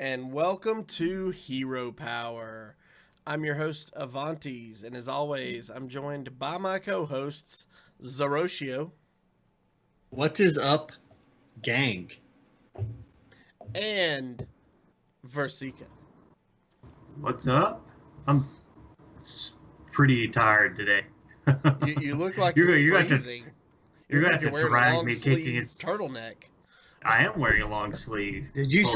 and welcome to Hero Power. I'm your host, Avantes, and as always, I'm joined by my co-hosts, Zeroshio. What is up, gang? And Versika. What's up? I'm pretty tired today. You look like you're freezing. You're You gonna look like have to you're wearing a drag long me kicking sleeve its turtleneck. I am wearing a long sleeve. Did you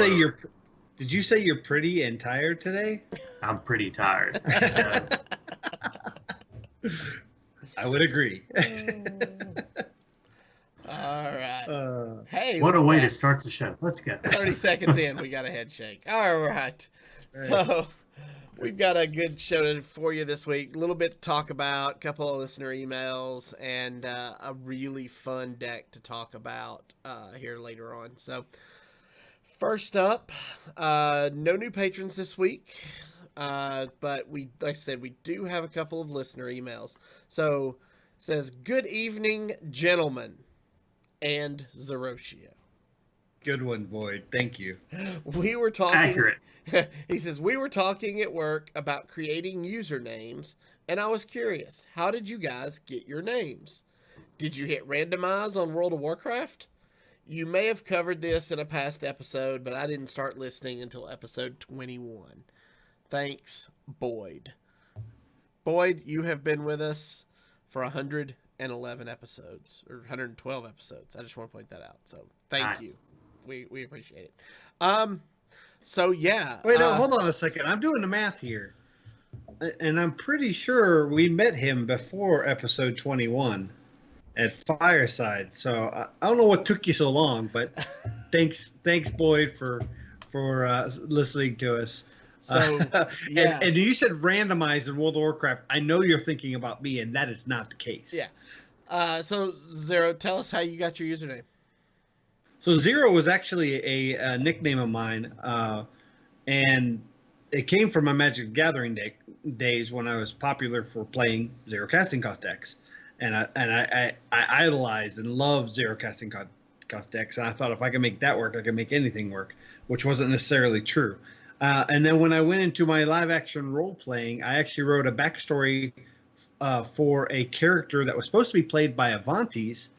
say you're pretty and tired today? I'm pretty tired. I would agree. All right. Hey, what a way to start the show. Let's go. 30 seconds in, we got a head shake. All right. So we've got a good show for you this week. A little bit to talk about, a couple of listener emails, and a really fun deck to talk about here later on. So first up, no new patrons this week, but like I said, we do have a couple of listener emails. So it says, "Good evening, gentlemen," and Zeroshio. Good one, Boyd. Thank you. We were talking. Accurate. He says, "We were talking at work about creating usernames, and I was curious, how did you guys get your names? Did you hit randomize on World of Warcraft? You may have covered this in a past episode, but I didn't start listening until episode 21. Thanks, Boyd." Boyd, you have been with us for 111 episodes, or 112 episodes. I just want to point that out. So thank you. We appreciate it. So yeah. Wait, no, hold on a second. I'm doing the math here, and I'm pretty sure we met him before episode 21 at Fireside. So I don't know what took you so long, but thanks, Boyd, for listening to us. So yeah, and you said randomized in World of Warcraft. I know you're thinking about me, and that is not the case. Yeah. So Zero, tell us how you got your username. So Zero was actually a nickname of mine, and it came from my Magic the Gathering days when I was popular for playing zero casting cost decks, and I idolized and loved zero casting cost decks, and I thought if I could make that work, I could make anything work, which wasn't necessarily true. And then when I went into my live action role playing, I actually wrote a backstory for a character that was supposed to be played by Avantes,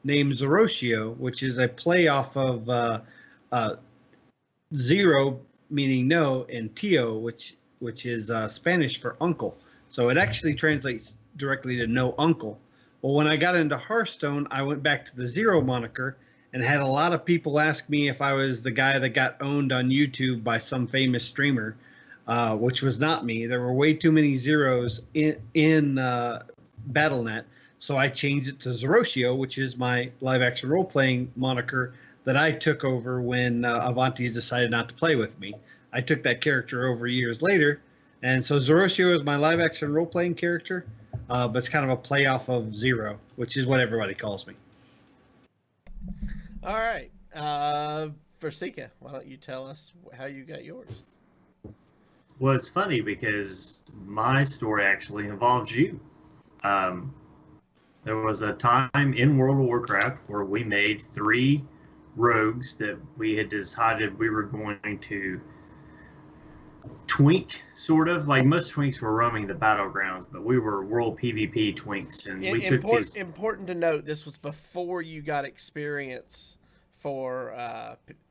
named Zeroshio, which is a play off of zero, meaning no, and tio, which is Spanish for uncle. So it actually translates directly to no uncle. Well, when I got into Hearthstone, I went back to the Zero moniker and had a lot of people ask me if I was the guy that got owned on YouTube by some famous streamer, which was not me. There were way too many zeros in Battle.net. So I changed it to Zeroshio, which is my live-action role-playing moniker that I took over when Avantes decided not to play with me. I took that character over years later, and so Zeroshio is my live-action role-playing character, but it's kind of a play off of Zero, which is what everybody calls me. All right. Versika, why don't you tell us how you got yours? Well, it's funny because my story actually involves you. There was a time in World of Warcraft where we made 3 rogues that we had decided we were going to twink, sort of. Like most twinks were roaming the battlegrounds, but we were world PvP twinks. And we took these... Important to note, this was before you got experience for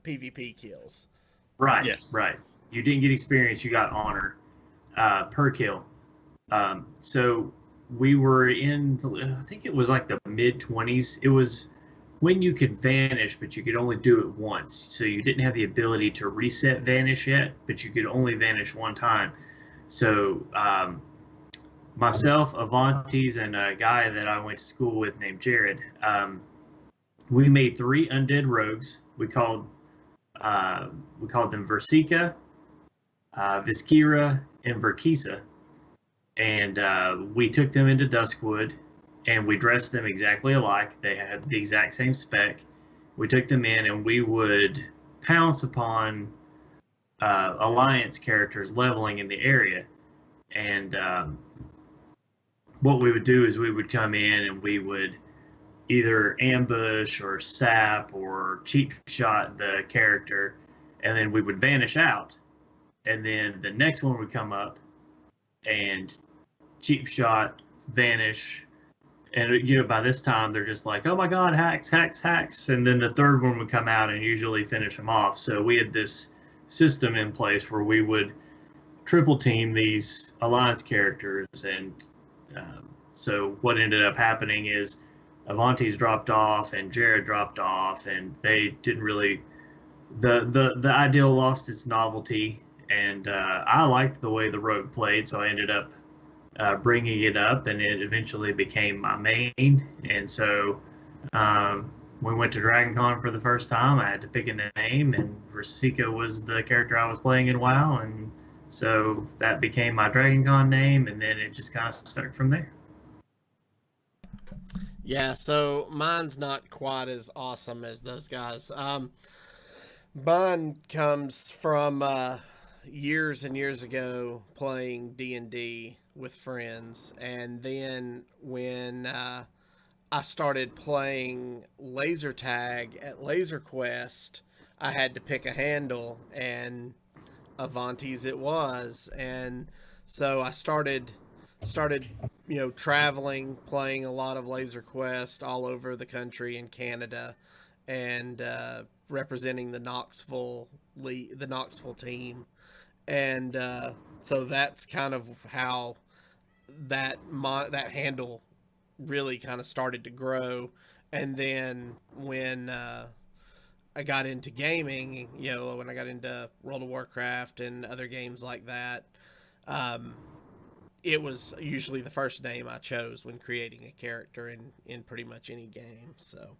PvP kills. Right, yes. Right. You didn't get experience, you got honor per kill. So we were in, I think it was like the mid-20s. It was when you could vanish, but you could only do it once. So you didn't have the ability to reset vanish yet, but you could only vanish one time. So myself, Avantes, and a guy that I went to school with named Jared, we made 3 undead rogues. We called them Versika, Viskira, and Verkisa. And we took them into Duskwood, and we dressed them exactly alike. They had the exact same spec. We took them in, and we would pounce upon Alliance characters leveling in the area. And what we would do is we would come in, and we would either ambush or sap or cheap shot the character, and then we would vanish out, and then the next one would come up, and cheap shot, vanish, and by this time they're just like, oh my god, hacks, hacks, hacks, and then the third one would come out and usually finish them off. So we had this system in place where we would triple team these alliance characters, and so what ended up happening is Avanti's dropped off and Jared dropped off, and they didn't really the ideal lost its novelty, and I liked the way the rogue played, so I ended up bringing it up, and it eventually became my main. And so we went to DragonCon for the first time. I had to pick a name, and Versika was the character I was playing in WoW, and so that became my DragonCon name, and then it just kind of stuck from there. Yeah, so mine's not quite as awesome as those guys. Mine comes from years and years ago playing D&D with friends, and then when I started playing laser tag at Laser Quest, I had to pick a handle, and Avanti's it was. And so I started traveling, playing a lot of Laser Quest all over the country and Canada, and representing the Knoxville team. And so that's kind of how that handle really kind of started to grow. And then when I got into gaming, when I got into World of Warcraft and other games like that, it was usually the first name I chose when creating a character in pretty much any game. So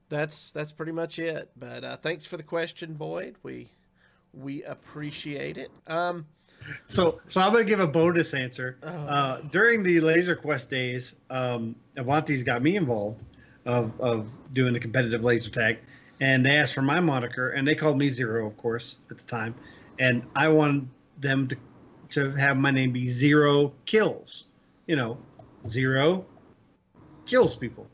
that's pretty much it. But thanks for the question, Boyd. We appreciate it. So I'm gonna give a bonus answer. During the Laser Quest days, Avanti's got me involved of doing the competitive laser tag, and they asked for my moniker, and they called me Zero, of course, at the time, and I wanted them to have my name be Zero Kills. Zero kills people.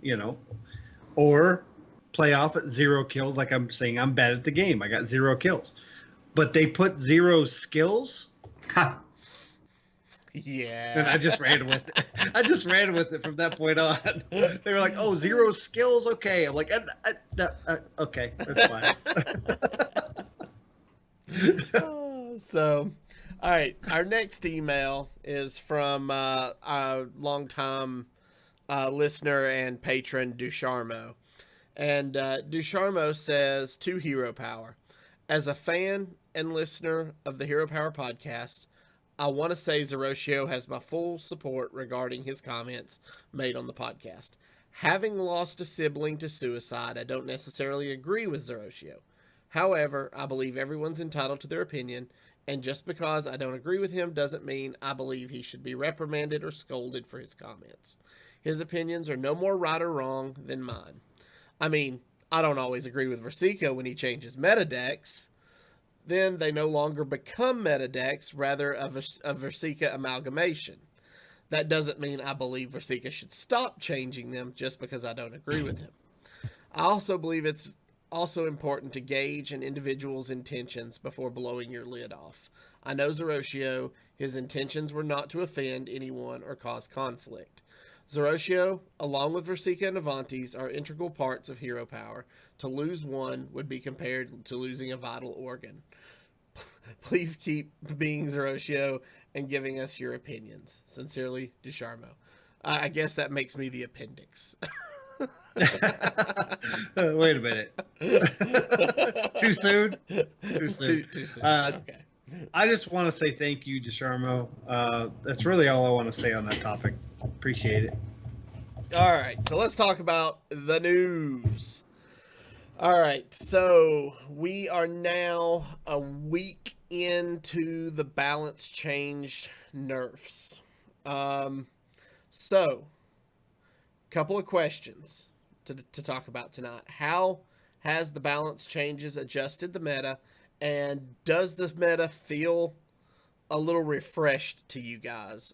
Or play off at 0 kills, like I'm saying I'm bad at the game. I got 0 kills, but they put 0 skills. Yeah. And I just ran with it. I just ran with it from that point on. They were like, "Oh, 0 skills, okay." I'm like, "Okay, that's fine." So, all right. Our next email is from a longtime listener and patron, Ducharmo. And Ducharmo says, to Hero Power, as a fan and listener of the Hero Power podcast, I want to say Zeroshio has my full support regarding his comments made on the podcast. Having lost a sibling to suicide, I don't necessarily agree with Zeroshio. However, I believe everyone's entitled to their opinion, and just because I don't agree with him doesn't mean I believe he should be reprimanded or scolded for his comments. His opinions are no more right or wrong than mine. I mean, I don't always agree with Versika when he changes meta decks. Then they no longer become meta decks, rather a Versika amalgamation. That doesn't mean I believe Versika should stop changing them just because I don't agree with him. I also believe it's also important to gauge an individual's intentions before blowing your lid off. I know Zeroshio, his intentions were not to offend anyone or cause conflict. Zeroshio, along with Versika and Avanti's, are integral parts of Hero Power. To lose one would be compared to losing a vital organ. Please keep being Zeroshio and giving us your opinions. Sincerely, Ducharmo. I guess that makes me the appendix. Wait a minute. Too soon? Too soon. Too soon. Okay. I just want to say thank you, Ducharmo. That's really all I want to say on that topic. Appreciate it. All right, so let's talk about the news. All right, so we are now a week into the balance change nerfs. So, couple of questions to talk about tonight. How has the balance changes adjusted the meta, and does the meta feel a little refreshed to you guys?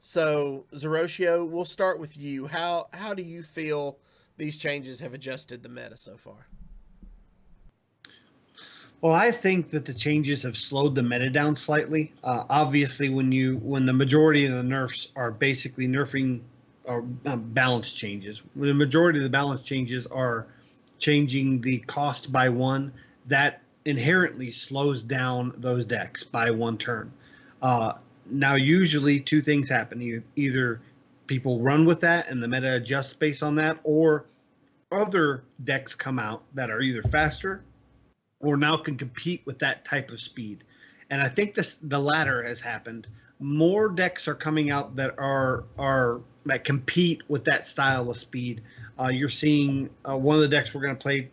So, Zeroshio, we'll start with you. How do you feel these changes have adjusted the meta so far? Well, I think that the changes have slowed the meta down slightly. Obviously, when the majority of the nerfs are basically nerfing or balance changes, when the majority of the balance changes are changing the cost by one, that inherently slows down those decks by one turn. Uh, Now, usually two things happen: either people run with that and the meta adjusts based on that, or other decks come out that are either faster or now can compete with that type of speed. And I think the latter has happened. More decks are coming out that are that compete with that style of speed. You're seeing one of the decks we're going to play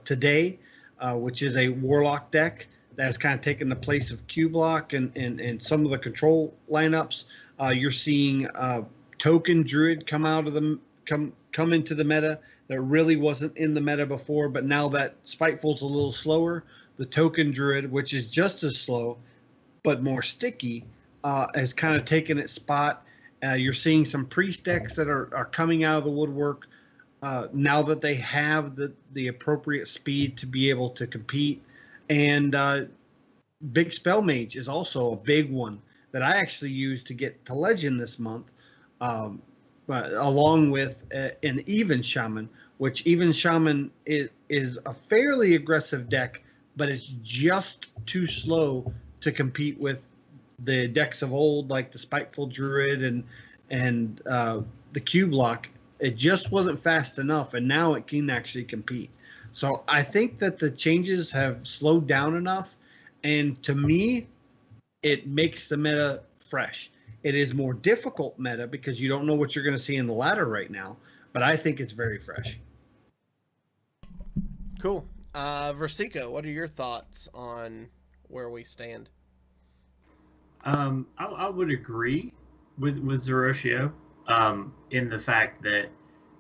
today, which is a Warlock deck that's kind of taken the place of Q Block and some of the control lineups. You're seeing Token Druid come out of the come into the meta that really wasn't in the meta before, but now that Spiteful's a little slower, the Token Druid, which is just as slow but more sticky, has kind of taken its spot. You're seeing some priest decks that are coming out of the woodwork now that they have the appropriate speed to be able to compete. And Big Spell Mage is also a big one that I actually used to get to Legend this month. Along with an Even Shaman, which Even Shaman is a fairly aggressive deck, but it's just too slow to compete with the decks of old, like the Spiteful Druid and the Q Block. It just wasn't fast enough, and now it can actually compete. So I think that the changes have slowed down enough, and to me, it makes the meta fresh. It is more difficult meta because you don't know what you're going to see in the ladder right now, but I think it's very fresh. Cool. Versico, what are your thoughts on where we stand? I would agree with Zeroshio in the fact that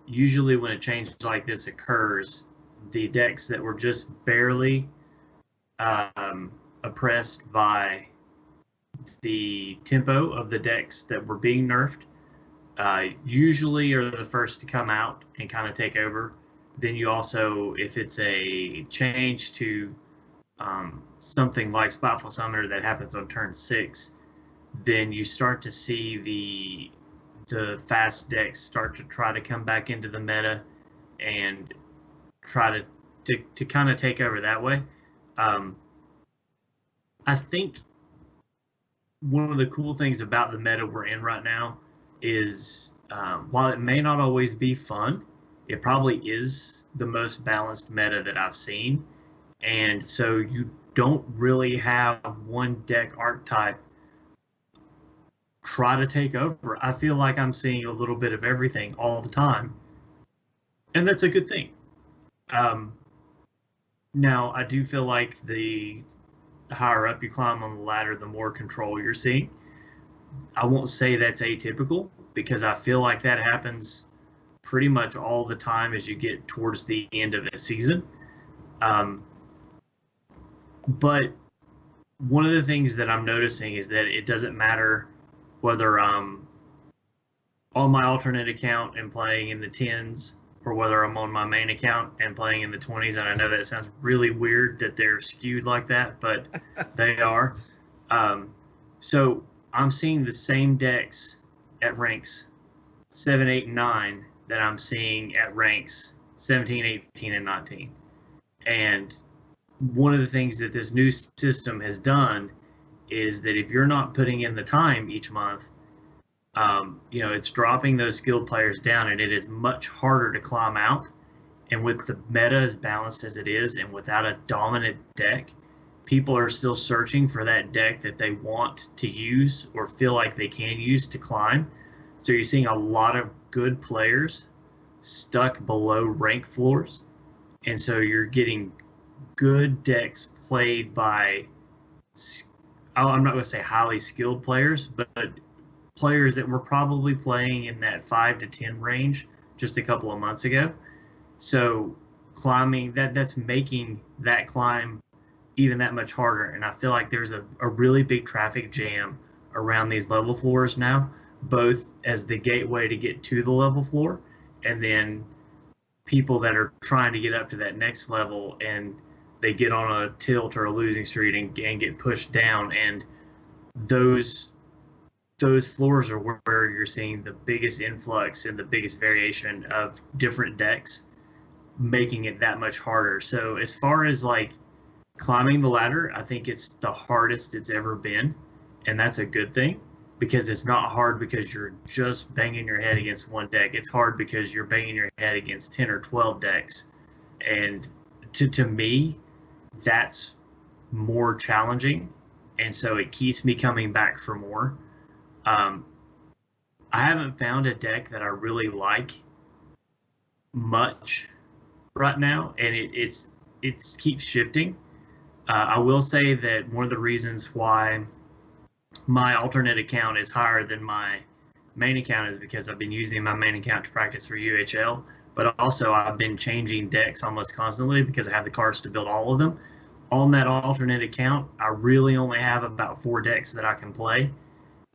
usually when a change like this occurs, the decks that were just barely oppressed by the tempo of the decks that were being nerfed usually are the first to come out and kind of take over. Then you also, if it's a change to something like Spiteful Summoner that happens on turn 6, then you start to see the fast decks start to try to come back into the meta and try to kind of take over that way. I think one of the cool things about the meta we're in right now is while it may not always be fun, it probably is the most balanced meta that I've seen. And so you don't really have one deck archetype try to take over. I feel like I'm seeing a little bit of everything all the time. And that's a good thing. Now, I do feel like the higher up you climb on the ladder, the more control you're seeing. I won't say that's atypical because I feel like that happens pretty much all the time as you get towards the end of a season. But one of the things that I'm noticing is that it doesn't matter whether I'm on my alternate account and playing in the 10s or whether I'm on my main account and playing in the 20s. And I know that sounds really weird that they're skewed like that, but they are. So I'm seeing the same decks at ranks 7, 8, and 9 that I'm seeing at ranks 17, 18, and 19. And one of the things that this new system has done is that if you're not putting in the time each month, it's dropping those skilled players down, and it is much harder to climb out. And with the meta as balanced as it is, and without a dominant deck, people are still searching for that deck that they want to use or feel like they can use to climb. So you're seeing a lot of good players stuck below rank floors. And so you're getting good decks played by, I'm not going to say highly skilled players, but players that were probably playing in that 5 to 10 range just a couple of months ago. So climbing, that's making that climb even that much harder. And I feel like there's a really big traffic jam around these level floors now, both as the gateway to get to the level floor and then people that are trying to get up to that next level. And they get on a tilt or a losing streak and get pushed down, and those floors are where you're seeing the biggest influx and the biggest variation of different decks, making it that much harder. So as far as like climbing the ladder, I think it's the hardest it's ever been, and that's a good thing, because it's not hard because you're just banging your head against one deck. It's hard because you're banging your head against 10 or 12 decks, and to me, that's more challenging, and so it keeps me coming back for more. I haven't found a deck that I really like much right now, and it keeps shifting. I will say that one of the reasons why my alternate account is higher than my main account is because I've been using my main account to practice for UHL, but also I've been changing decks almost constantly because I have the cards to build all of them. On that alternate account, I really only have about 4 decks that I can play,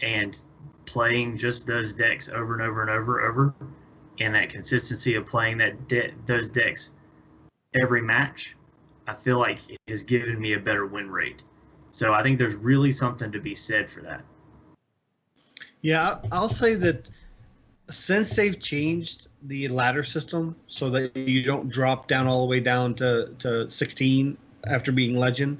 and playing just those decks over and over and over, and that consistency of playing those decks every match, I feel like has given me a better win rate. So I think there's really something to be said for that. Yeah, I'll say that since they've changed the ladder system so that you don't drop down all the way down to 16 after being legend,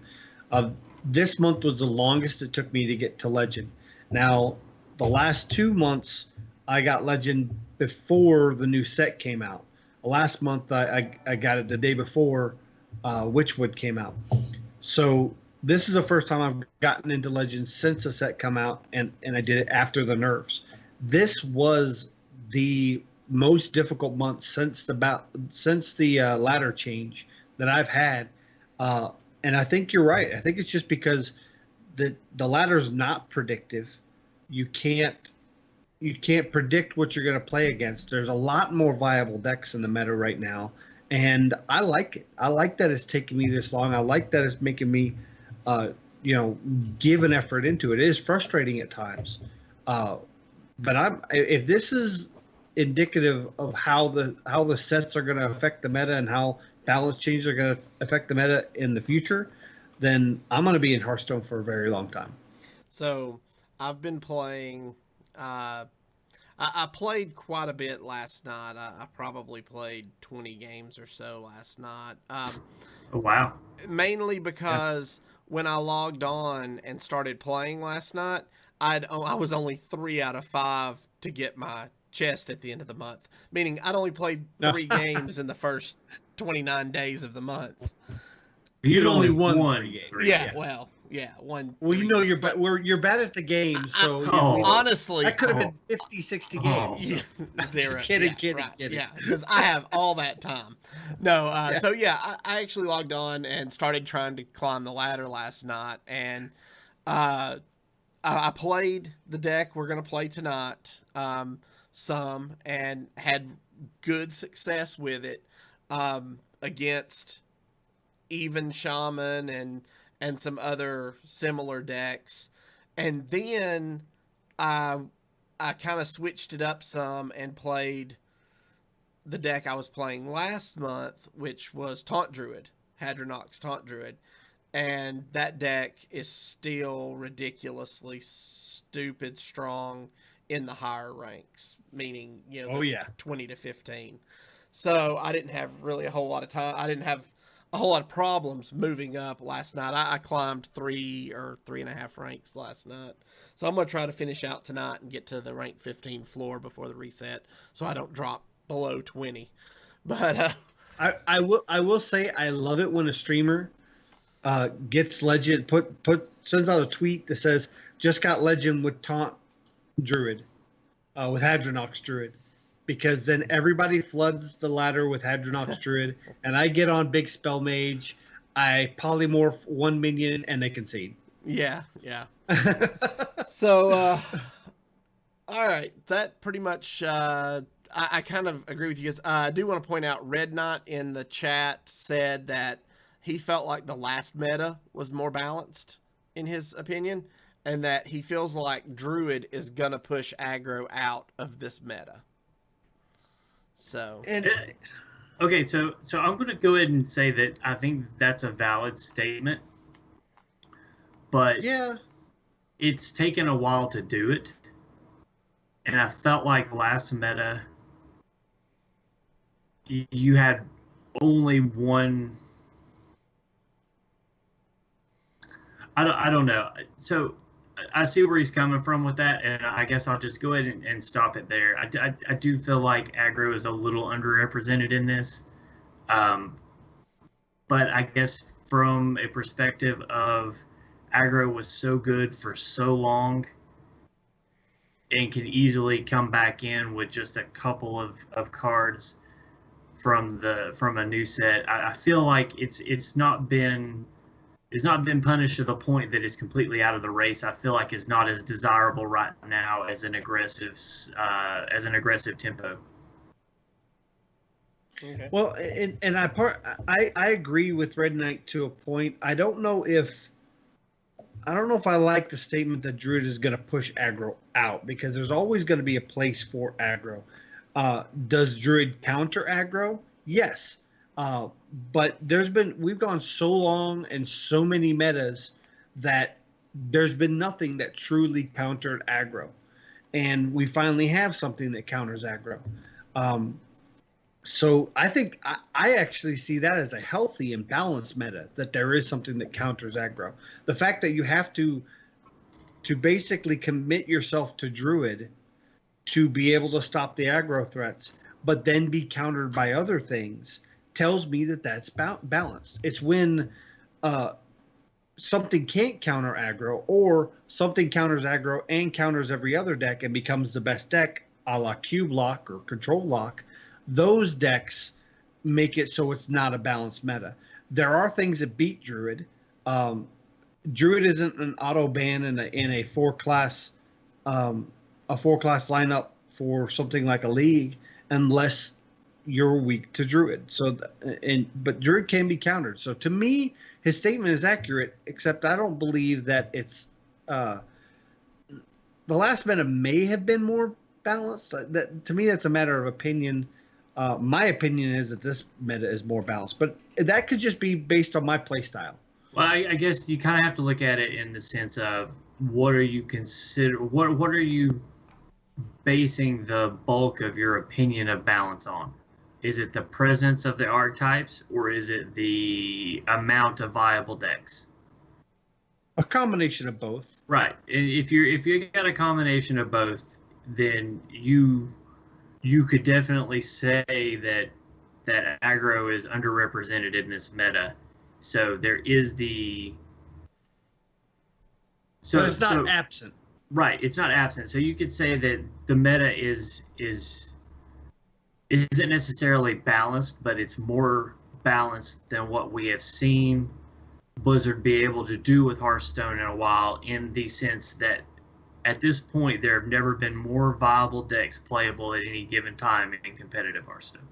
this month was the longest it took me to get to legend. Now, the last 2 months, I got legend before the new set came out. Last month, I got it the day before Witchwood came out. So this is the first time I've gotten into Legends since the set come out, and I did it after the nerfs. This was the most difficult month since the ladder change that I've had, and I think you're right. I think it's just because the ladder's not predictive. You can't predict what you're going to play against. There's a lot more viable decks in the meta right now, and I like it. I like that it's taking me this long. I like that it's making me give an effort into it. It is frustrating at times, but if this is indicative of how the sets are going to affect the meta and how balance changes are going to affect the meta in the future, then I'm going to be in Hearthstone for a very long time. So I've been playing. I played quite a bit last night. I probably played 20 games or so last night. Oh, wow. Mainly because when I logged on and started playing last night, I was only 3 out of 5 to get my chest at the end of the month. Meaning I'd only played 3 games in the first 29 days of the month. You'd only won 3 games. Yeah, well, yeah, one. Well, you're bad at the game, so honestly, that could have been 50, 60 games. Yeah, 0. Kidding. Yeah, because I have all that time. No, so yeah, I actually logged on and started trying to climb the ladder last night, and I played the deck we're gonna play tonight, some, and had good success with it against Even Shaman and some other similar decks. And then I kind of switched it up some and played the deck I was playing last month, which was Taunt Druid, Hadronox Taunt Druid. And that deck is still ridiculously stupid strong in the higher ranks, meaning, 20 to 15. So I didn't have really a whole lot of time. I didn't have a whole lot of problems moving up last night. I climbed 3 or 3.5 ranks last night. So I'm going to try to finish out tonight and get to the rank 15 floor before the reset so I don't drop below 20. But I will say I love it when a streamer gets legend, sends out a tweet that says, just got legend with Taunt Druid, with Hadronox Druid. Because then everybody floods the ladder with Hadronox Druid, and I get on Big Spell Mage, I polymorph 1 minion, and they concede. Yeah. So, all right, that pretty much, I kind of agree with you guys. I do want to point out, Red Knot in the chat said that he felt like the last meta was more balanced, in his opinion, and that he feels like Druid is going to push aggro out of this meta. So, and Okay, so I'm going to go ahead and say that I think that's a valid statement, but Yeah. it's taken a while to do it, and I felt like last meta you had only one. I don't know. So I see where he's coming from with that, and I guess I'll just go ahead and stop it there. I do feel like aggro is a little underrepresented in this, but I guess from a perspective of aggro was so good for so long and can easily come back in with just a couple of cards from a new set. I feel like it's not been punished to the point that it's completely out of the race. I feel like it's not as desirable right now as an aggressive tempo. Okay. Well, and I agree with Red Knight to a point. I don't know if I like the statement that Druid is going to push aggro out, because there's always going to be a place for aggro. Does Druid counter aggro? Yes. But we've gone so long and so many metas that there's been nothing that truly countered aggro. And we finally have something that counters aggro. So I think I actually see that as a healthy and balanced meta, that there is something that counters aggro. The fact that you have to basically commit yourself to Druid to be able to stop the aggro threats, but then be countered by other things, tells me that that's balanced. It's when something can't counter aggro, or something counters aggro and counters every other deck and becomes the best deck, a la Cube Lock or Control Lock. Those decks make it so it's not a balanced meta. There are things that beat Druid. Druid isn't an auto ban in a 4-class lineup for something like a league unless you're weak to Druid. But Druid can be countered. So to me, his statement is accurate, except I don't believe that it's the last meta may have been more balanced. That to me, that's a matter of opinion. My opinion is that this meta is more balanced, but that could just be based on my play style. Well, I guess you kind of have to look at it in the sense of what are you what are you basing the bulk of your opinion of balance on? Is it the presence of the archetypes, or is it the amount of viable decks? A combination of both. Right. If you got a combination of both, then you could definitely say that aggro is underrepresented in this meta. So there is the. But it's not absent. Right, it's not absent. So you could say that the meta isn't necessarily balanced, but it's more balanced than what we have seen Blizzard be able to do with Hearthstone in a while, in the sense that at this point there have never been more viable decks playable at any given time in competitive Hearthstone.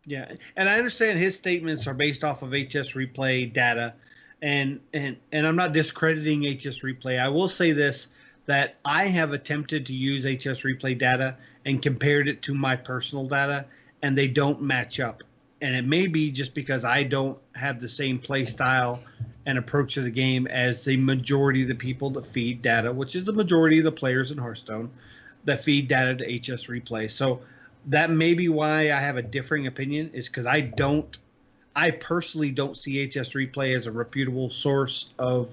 Yeah, and I understand his statements are based off of HS Replay data, and I'm not discrediting HS Replay. I will say this, that I have attempted to use HS Replay data and compared it to my personal data, and they don't match up. And it may be just because I don't have the same play style and approach to the game as the majority of the people that feed data, which is the majority of the players in Hearthstone that feed data to HS Replay. So that may be why I have a differing opinion, is because I personally don't see HS Replay as a reputable source of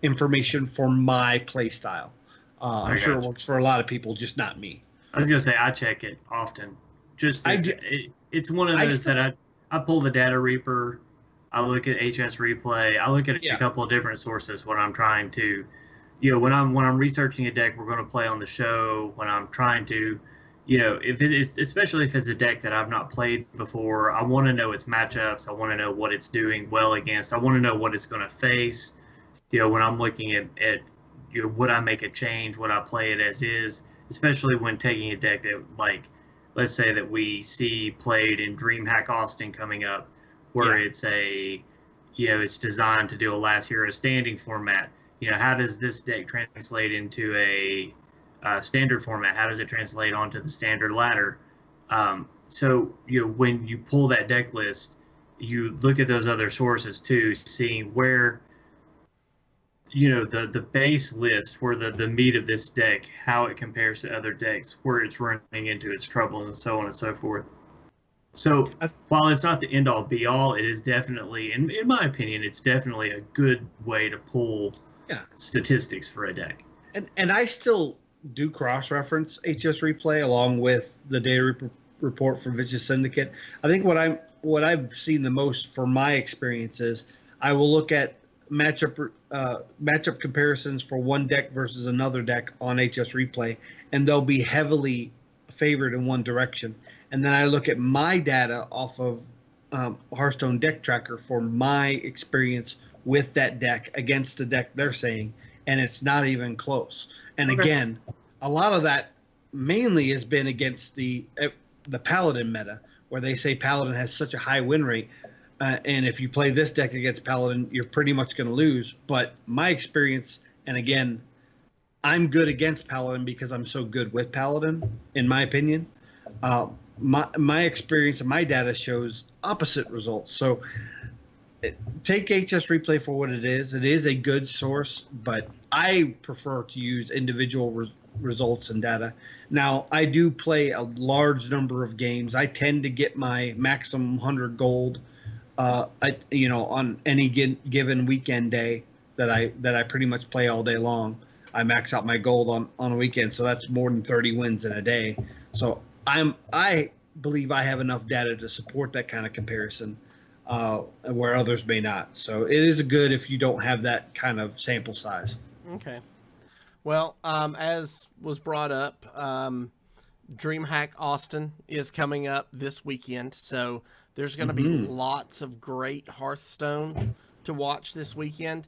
information for my play style. I'm sure it works for a lot of people, just not me. I was gonna say I check it often. It's one of those that I pull the Data Reaper, I look at HS Replay, I look at a couple of different sources when I'm trying to, when I'm researching a deck we're going to play on the show, when I'm trying to, if it is, especially if it's a deck that I've not played before, I want to know its matchups, I want to know what it's doing well against, I want to know what it's going to face. When I'm looking at would I make a change? Would I play it as is? Especially when taking a deck that, like, let's say that we see played in Dreamhack Austin coming up, where it's it's designed to do a last hero standing format. How does this deck translate into a standard format? How does it translate onto the standard ladder? So, when you pull that deck list, you look at those other sources too, seeing where, the base list, where the meat of this deck, how it compares to other decks, where it's running into its troubles, and so on and so forth. So while it's not the end all be all, it is definitely, in my opinion, it's definitely a good way to pull statistics for a deck. And I still do cross-reference HS Replay along with the data report from Vicious Syndicate. I think what I've seen the most for my experiences, I will look at matchup comparisons for one deck versus another deck on HS Replay, and they'll be heavily favored in one direction. And then I look at my data off of Hearthstone Deck Tracker for my experience with that deck against the deck they're saying, and it's not even close. And again, a lot of that mainly has been against the Paladin meta, where they say Paladin has such a high win rate, and if you play this deck against Paladin, you're pretty much going to lose. But my experience, and again, I'm good against Paladin because I'm so good with Paladin, in my opinion. My experience and my data shows opposite results. So take HS Replay for what it is. It is a good source, but I prefer to use individual results and data. Now, I do play a large number of games. I tend to get my maximum 100 gold, on any given weekend day that I pretty much play all day long. I max out my gold on a weekend, so that's more than 30 wins in a day. So I believe I have enough data to support that kind of comparison, where others may not. So it is good if you don't have that kind of sample size. Okay. Well, as was brought up, Dreamhack Austin is coming up this weekend, so there's going to be lots of great Hearthstone to watch this weekend.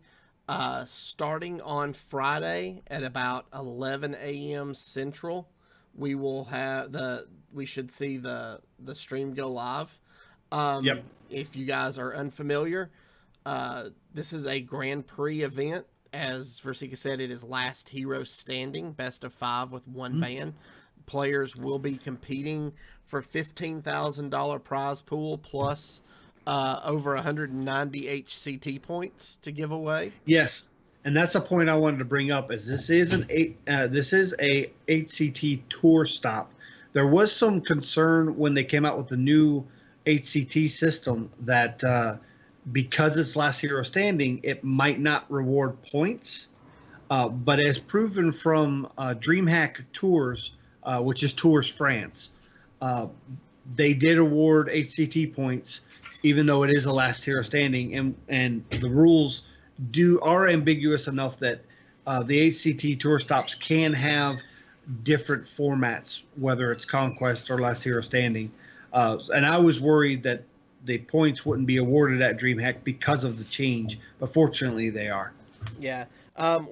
Starting on Friday at about 11 a.m. Central, we should see the stream go live. Yep. If you guys are unfamiliar, this is a Grand Prix event. As Versika said, it is last hero standing, best of 5 with one ban. Players will be competing for $15,000 prize pool plus over 190 HCT points to give away. Yes, and that's a point I wanted to bring up. Is this is a HCT tour stop. There was some concern when they came out with the new HCT system that because it's last hero standing, it might not reward points. But as proven from DreamHack Tours, which is Tours France, they did award HCT points, even though it is a last hero standing, and the rules are ambiguous enough that the HCT tour stops can have different formats, whether it's Conquest or last hero standing. And I was worried that the points wouldn't be awarded at DreamHack because of the change, but fortunately they are. Yeah.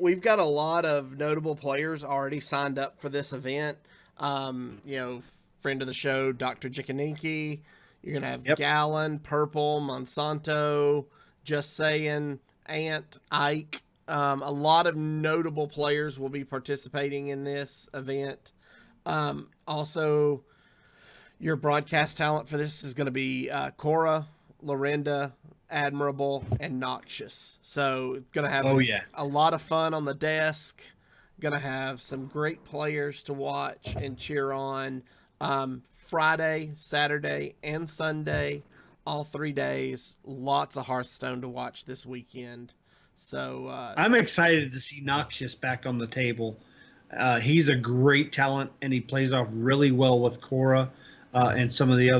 We've got a lot of notable players already signed up for this event. Friend of the show, Dr. Jikaniki. You're going to have Gallon, Purple, Monsanto, Just Saying, Ant, Ike. A lot of notable players will be participating in this event. Also, your broadcast talent for this is going to be Cora, Lorinda, Admirable, and Noxious. So going to have a lot of fun on the desk. Going to have some great players to watch and cheer on. Friday, Saturday, and Sunday, all 3 days. Lots of Hearthstone to watch this weekend. So I'm excited to see Noxious back on the table. He's a great talent, and he plays off really well with Cora and some of the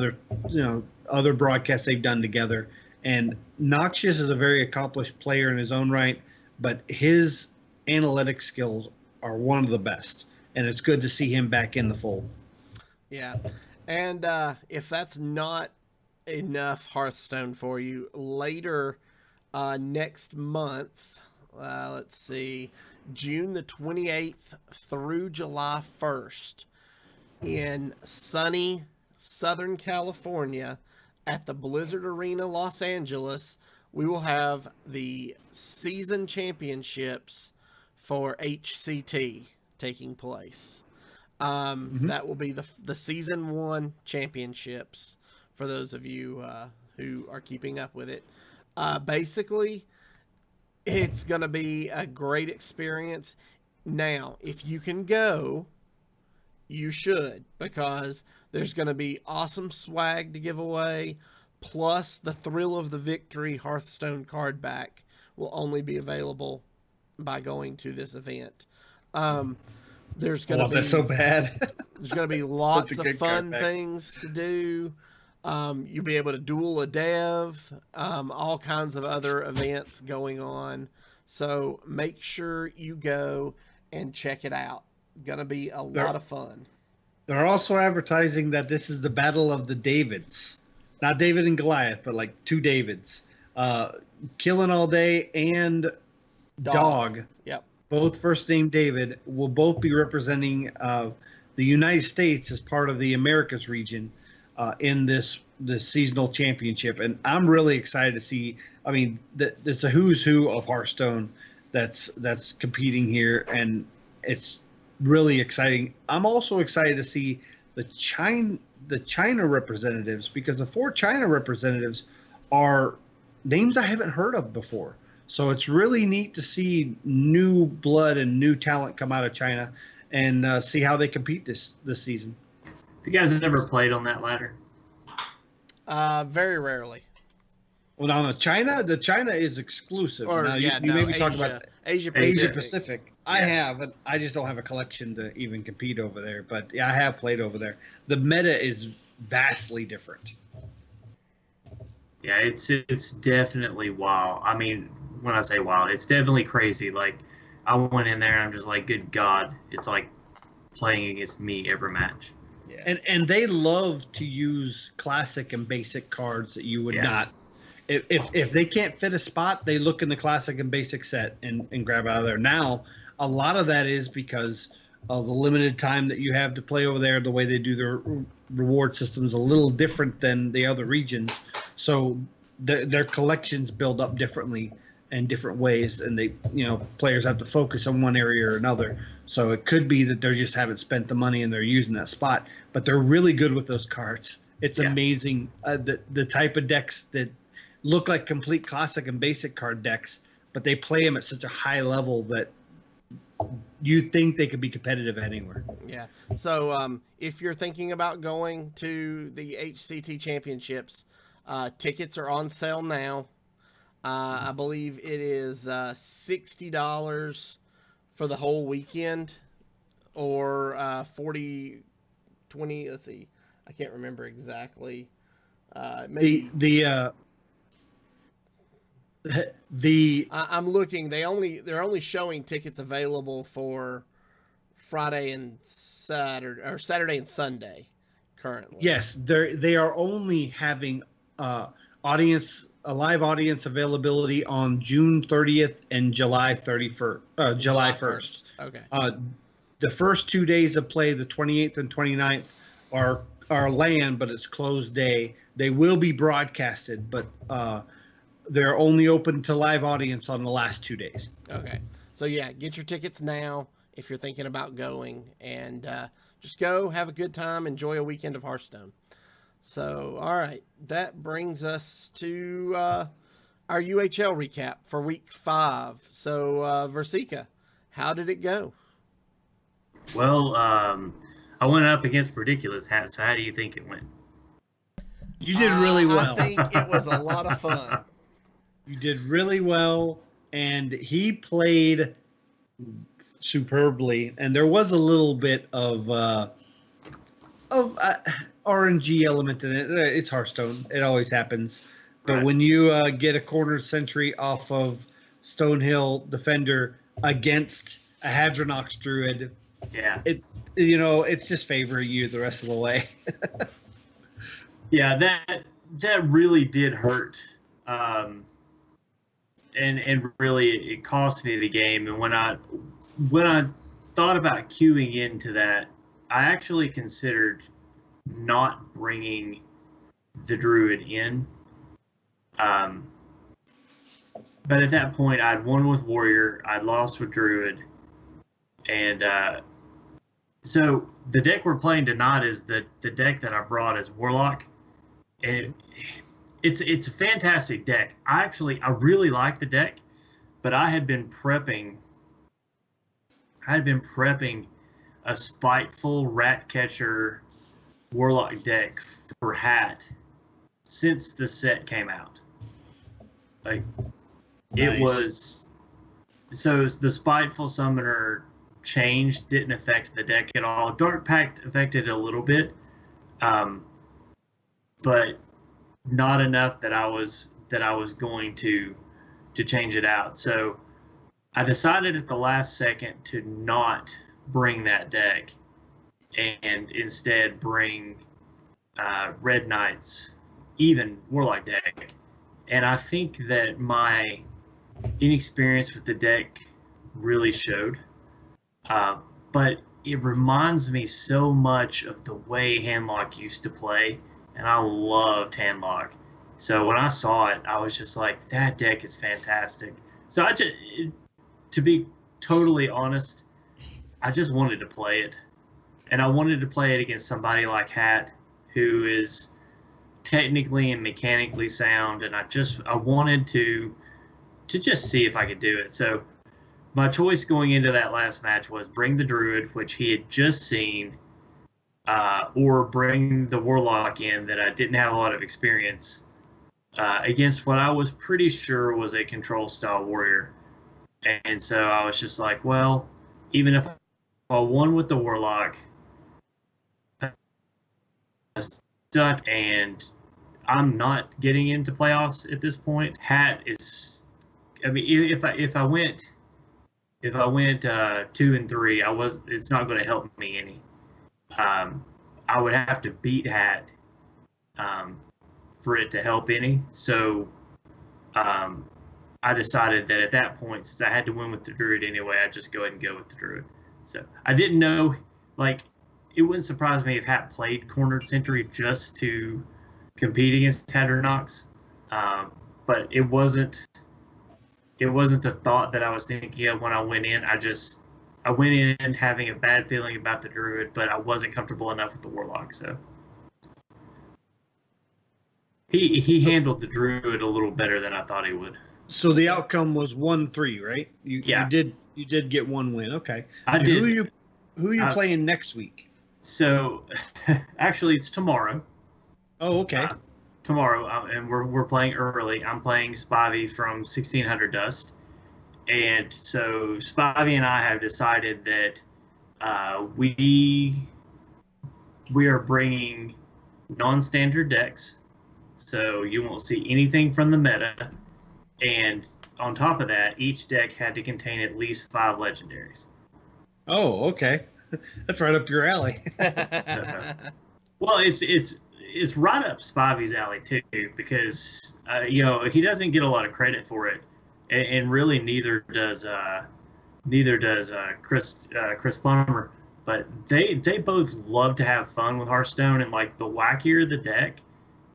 other broadcasts they've done together. And Noxious is a very accomplished player in his own right, but his analytic skills are one of the best, and it's good to see him back in the fold. Yeah, and if that's not enough Hearthstone for you, later next month, let's see, June the 28th through July 1st, in sunny Southern California at the Blizzard Arena, Los Angeles, we will have the season championships for HCT taking place. That will be the season 1 championships for those of you who are keeping up with it. Basically, it's going to be a great experience. Now, if you can go, you should, because there's going to be awesome swag to give away, plus the thrill of the victory Hearthstone card back will only be available by going to this event. There's going to be that's so bad. there's going to be lots Such a of good fun card back. things to do. You'll be able to duel a dev, all kinds of other events going on. So make sure you go and check it out. Gonna be a lot of fun. They're also advertising that this is the Battle of the Davids. Not David and Goliath, but like 2 Davids. Killing All Day and Dog, Yep. both first name David, will both be representing the United States as part of the Americas region in this seasonal championship. And I'm really excited to see. I mean, it's a who's who of Hearthstone that's competing here, and it's really exciting. I'm also excited to see the China representatives, because the 4 China representatives are names I haven't heard of before. So it's really neat to see new blood and new talent come out of China and see how they compete this season. Have you guys ever played on that ladder? Very rarely. Well, now the China is exclusive. Or now, yeah, you no, maybe Asia, talk about Asia Pacific. Asia Pacific. I have, and I just don't have a collection to even compete over there. But yeah, I have played over there. The meta is vastly different. Yeah, it's definitely wild. I mean, when I say wild, it's definitely crazy. Like, I went in there and I'm just like, good God, it's like playing against me every match. Yeah. And they love to use classic and basic cards that you would not. If they can't fit a spot, they look in the classic and basic set and grab out of there. Now, a lot of that is because of the limited time that you have to play over there. The way they do their reward system's a little different than the other regions, so their collections build up differently in different ways, and players have to focus on one area or another. So it could be that they just haven't spent the money and they're using that spot, but they're really good with those cards. It's amazing the type of decks that look like complete classic and basic card decks, but they play them at such a high level that you think they could be competitive anywhere. Yeah. So if you're thinking about going to the HCT championships, tickets are on sale now. I believe it is $60 for the whole weekend, or 40, 20. Let's see, I can't remember exactly. Maybe I'm looking. They're only showing tickets available for Friday and Saturday, or Saturday and Sunday currently. Yes, they are only having a live audience availability on June 30th and July 31st. July 1st. Okay. The first 2 days of play, the 28th and 29th, are LAN, but it's closed day. They will be broadcasted, but they're only open to live audience on the last 2 days. Okay. So yeah, get your tickets now if you're thinking about going, and just go, have a good time, enjoy a weekend of Hearthstone. So, all right, that brings us to our UHL recap for week 5. So, Versika, how did it go? Well, I went up against Ridiculous Hat, so how do you think it went? You did really well. I think it was a lot of fun. You did really well, and he played superbly. And there was a little bit of RNG element in it. It's Hearthstone. It always happens. But when you get a corner sentry off of Stonehill Defender against a Hadronox Druid, it's just favoring you the rest of the way. Yeah, that really did hurt. And really it cost me the game. And when I thought about queuing into that, I actually considered not bringing the Druid in. But at that point, I'd won with Warrior, I'd lost with Druid, and So the deck we're playing tonight is the deck that I brought as Warlock, and it's a fantastic deck. I really like the deck, but I had been prepping a spiteful rat catcher Warlock deck for Hat since the set came out. Like Nice. it was so the spiteful summoner change didn't affect the deck at all. Dark Pact affected it a little bit, but not enough that I was going to change it out. So I decided at the last second to not bring that deck and instead bring Red Knight's Even Warlock deck. And I think that my inexperience with the deck really showed. But it reminds me so much of the way Handlock used to play, and I loved Handlock. So when I saw it, I was just like, that deck is fantastic. So to be totally honest, I just wanted to play it. And I wanted to play it against somebody like Hat, who is technically and mechanically sound, and I wanted to just see if I could do it. So my choice going into that last match was bring the Druid, which he had just seen, or bring the Warlock in that I didn't have a lot of experience against what I was pretty sure was a control style warrior. And so I was just like, well, even if I won with the Warlock, stuck, and I'm not getting into playoffs at this point. Hat is, I mean, if I went 2-3, it's not going to help me any. I would have to beat Hat for it to help any. So I decided that at that point, since I had to win with the Druid anyway, I'd just go ahead and go with the Druid. So I didn't know, like, it wouldn't surprise me if Hat played Cornered Sentry just to compete against Tatternox, but it wasn't the thought that I was thinking of when I went in. I went in having a bad feeling about the Druid, but I wasn't comfortable enough with the Warlock. So he handled the Druid a little better than I thought he would. So the outcome was 1-3, right? Yeah. You did get one win. Okay. I did. Who are you playing next week? So actually, it's tomorrow. Oh, okay. Tomorrow, and we're playing early. I'm playing Spivey from 1600 Dust, and so Spivey and I have decided that we are bringing non-standard decks, so you won't see anything from the meta, and on top of that, each deck had to contain at least 5 legendaries. Oh, okay. That's right up your alley. Well, it's right up Spivey's alley too, because he doesn't get a lot of credit for it, and really neither does Chris Plummer. But they both love to have fun with Hearthstone, and like the wackier the deck,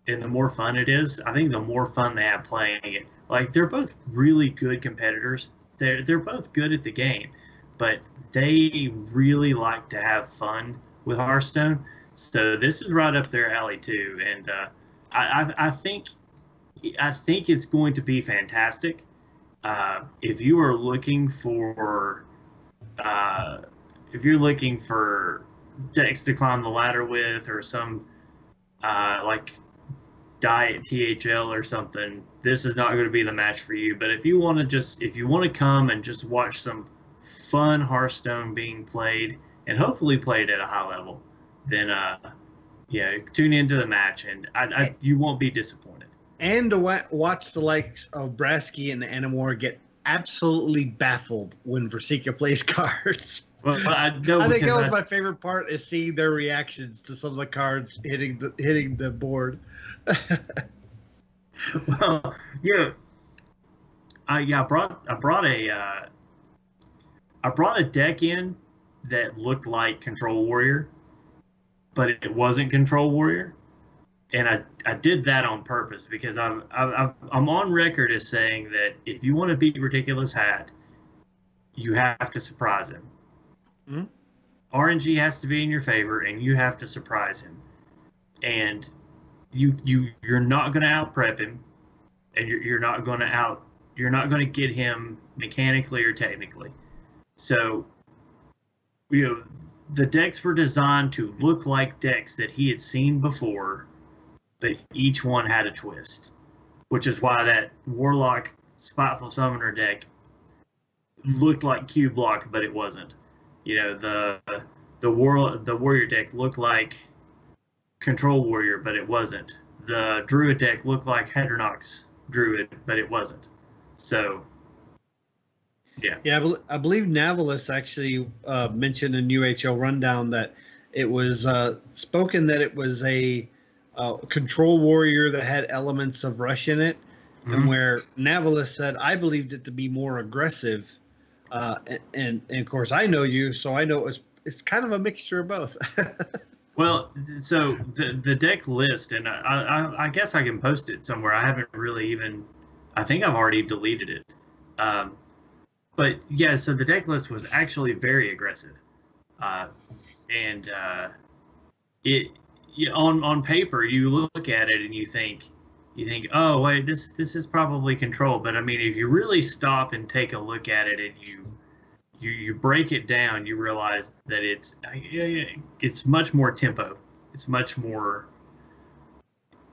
and the more fun it is, I think the more fun they have playing it. Like they're both really good competitors. They're both good at the game, but they really like to have fun with Hearthstone. So this is right up their alley too, and I think it's going to be fantastic. If you are looking for decks to climb the ladder with, or some like Diet THL or something, this is not going to be the match for you. But if you want to come and just watch some fun Hearthstone being played, and hopefully played at a high level, then tune into the match, and you won't be disappointed. And to watch the likes of Brasky and Animor get absolutely baffled when Versika plays cards. Well, I think that was my favorite part, is seeing their reactions to some of the cards hitting the board. Well, I brought a deck in that looked like Control Warrior, but it wasn't Control Warrior, and I did that on purpose because I'm on record as saying that if you want to beat Ridiculous Hat, you have to surprise him. Mm-hmm. RNG has to be in your favor, and you have to surprise him. And you're not going to out prep him, and you're not going to get him mechanically or technically. So, the decks were designed to look like decks that he had seen before, but each one had a twist, which is why that Warlock Spiteful Summoner deck looked like Q Block, but it wasn't. The Warrior deck looked like Control Warrior, but it wasn't. The Druid deck looked like Hedronox Druid, but it wasn't. So, yeah. Yeah, I believe Navalis actually mentioned in UHL Rundown that it was spoken that it was a Control Warrior that had elements of Rush in it, and where Navalis said, I believed it to be more aggressive. And of course, I know you, so I know it's kind of a mixture of both. Well, so the deck list, and I guess I can post it somewhere. I haven't really even, I think I've already deleted it. But yeah, so the deck list was actually very aggressive. And on paper, you look at it and you think, oh wait, this is probably Control. But I mean, if you really stop and take a look at it and you break it down, you realize that it's much more tempo. It's much more,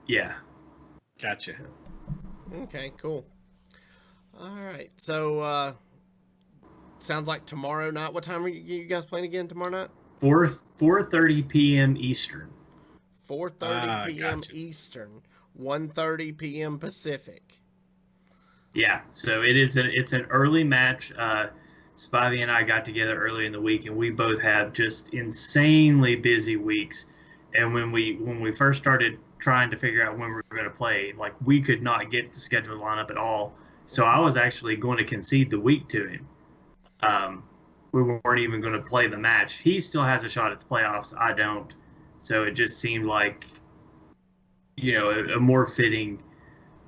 yeah. Gotcha. So. Okay, cool. All right, so sounds like tomorrow night. What time are you guys playing again tomorrow night? 4:30 p.m. Eastern. 4:30 p.m. Gotcha. Eastern, 1:30 p.m. Pacific. Yeah, so it's an early match. Spivey and I got together early in the week, and we both have just insanely busy weeks. And when we first started trying to figure out when we were going to play, like, we could not get the schedule line up at all. So I was actually going to concede the week to him. We weren't even going to play the match. He still has a shot at the playoffs. I don't. So it just seemed like, a more fitting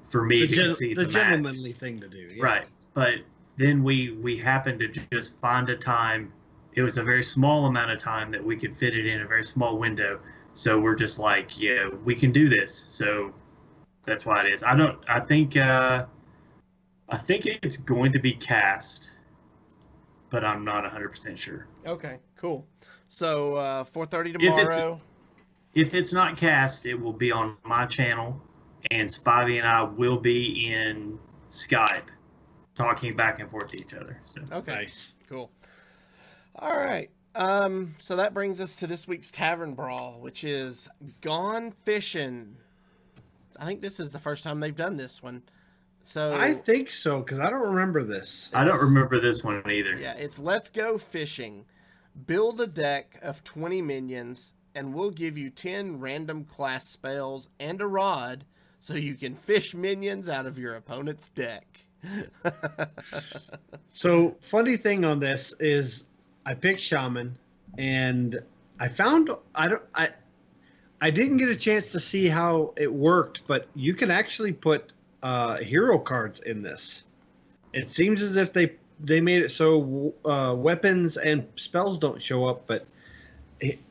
for me to concede the match. The gentlemanly thing to do. Yeah. Right. But then we happened to just find a time. It was a very small amount of time that we could fit it in, a very small window. So we're just like, yeah, we can do this. So that's why it is. I think it's going to be cast, but I'm not 100% sure. Okay, cool. So 4:30 tomorrow. If it's not cast, it will be on my channel, and Spivey and I will be in Skype talking back and forth to each other. So Okay, Nice. cool. All right. So that brings us to this week's Tavern Brawl, which is Gone Fishing. I think this is the first time they've done this one. So I think so, because I don't remember this. I don't remember this one either. yeah, it's Let's Go Fishing. Build a deck of 20 minions, and we'll give you 10 random class spells and a rod so you can fish minions out of your opponent's deck. So, funny thing on this is I picked Shaman, and I found I didn't get a chance to see how it worked, but you can actually put hero cards in this. It seems as if they made it so weapons and spells don't show up, but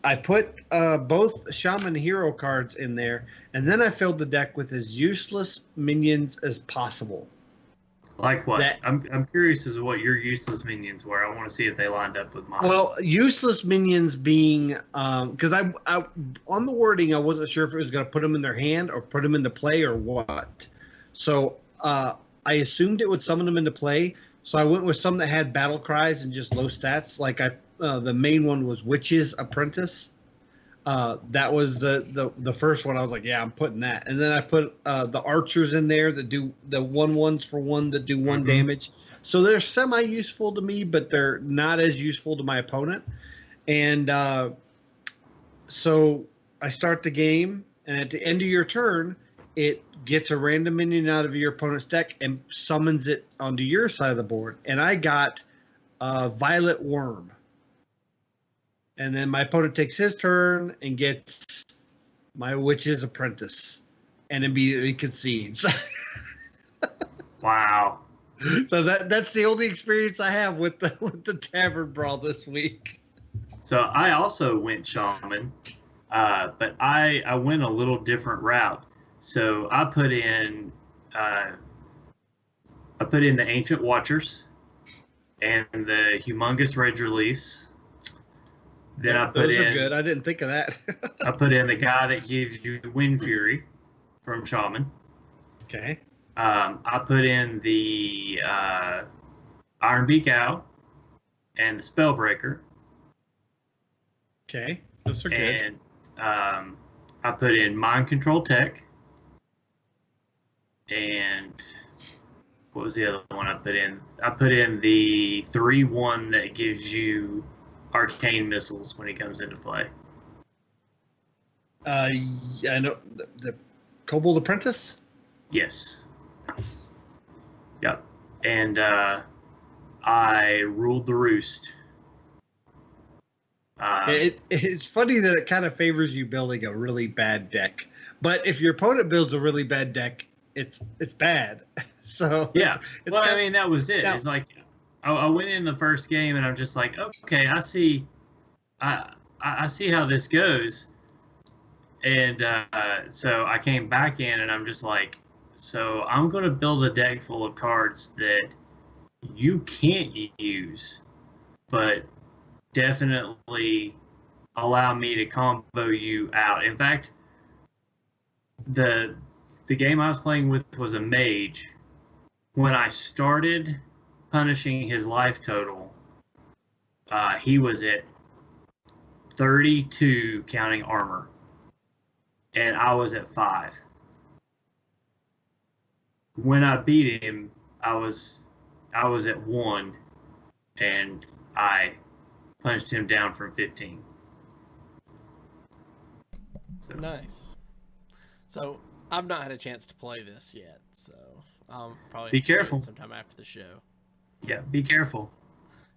I put both Shaman hero cards in there, and then I filled the deck with as useless minions as possible. Like what? I'm curious as to what your useless minions were. I want to see if they lined up with mine. Well, useless minions being because I on the wording I wasn't sure if it was going to put them in their hand or put them into play or what. So I assumed it would summon them into play. So I went with some that had battle cries and just low stats. Like the main one was Witch's Apprentice. That was the first one. I was like, yeah, I'm putting that. And then I put the archers in there that do the 1/1s for one that do one damage. So they're semi-useful to me, but they're not as useful to my opponent. And so I start the game, and at the end of your turn, it gets a random minion out of your opponent's deck and summons it onto your side of the board. And I got Violet Worm. And then my opponent takes his turn and gets my Witch's Apprentice and immediately concedes. Wow. So that's the only experience I have with the Tavern Brawl this week. So I also went shaman, but I went a little different route. So I put in the ancient watchers and the humongous red reliefs. Then I put Those are in good. I didn't think of that. I put in the guy that gives you Wind Fury from Shaman. Okay. I put in the Iron Beak Owl and the Spellbreaker. Okay. Those are good. And I put in Mind Control Tech. And what was the other one I put in? I put in the 3/1 that gives you arcane missiles when he comes into play. Yeah, I know the Kobold Apprentice. Yes. Yep. And I ruled the roost. It's funny that it kind of favors you building a really bad deck, but if your opponent builds a really bad deck, it's bad. So yeah. it's Well, I mean, that was it. Now, It's like I went in the first game and I'm just like, okay, I see how this goes. And so I came back in and I'm just like, so I'm going to build a deck full of cards that you can't use, but definitely allow me to combo you out. In fact, the game I was playing with was a mage. When I started punishing his life total, he was at 32 counting armor, and I was at 5. When I beat him, I was at 1, and I punched him down from 15. So. Nice. So I've not had a chance to play this yet, so I'll probably be careful sometime after the show. Yeah, be careful.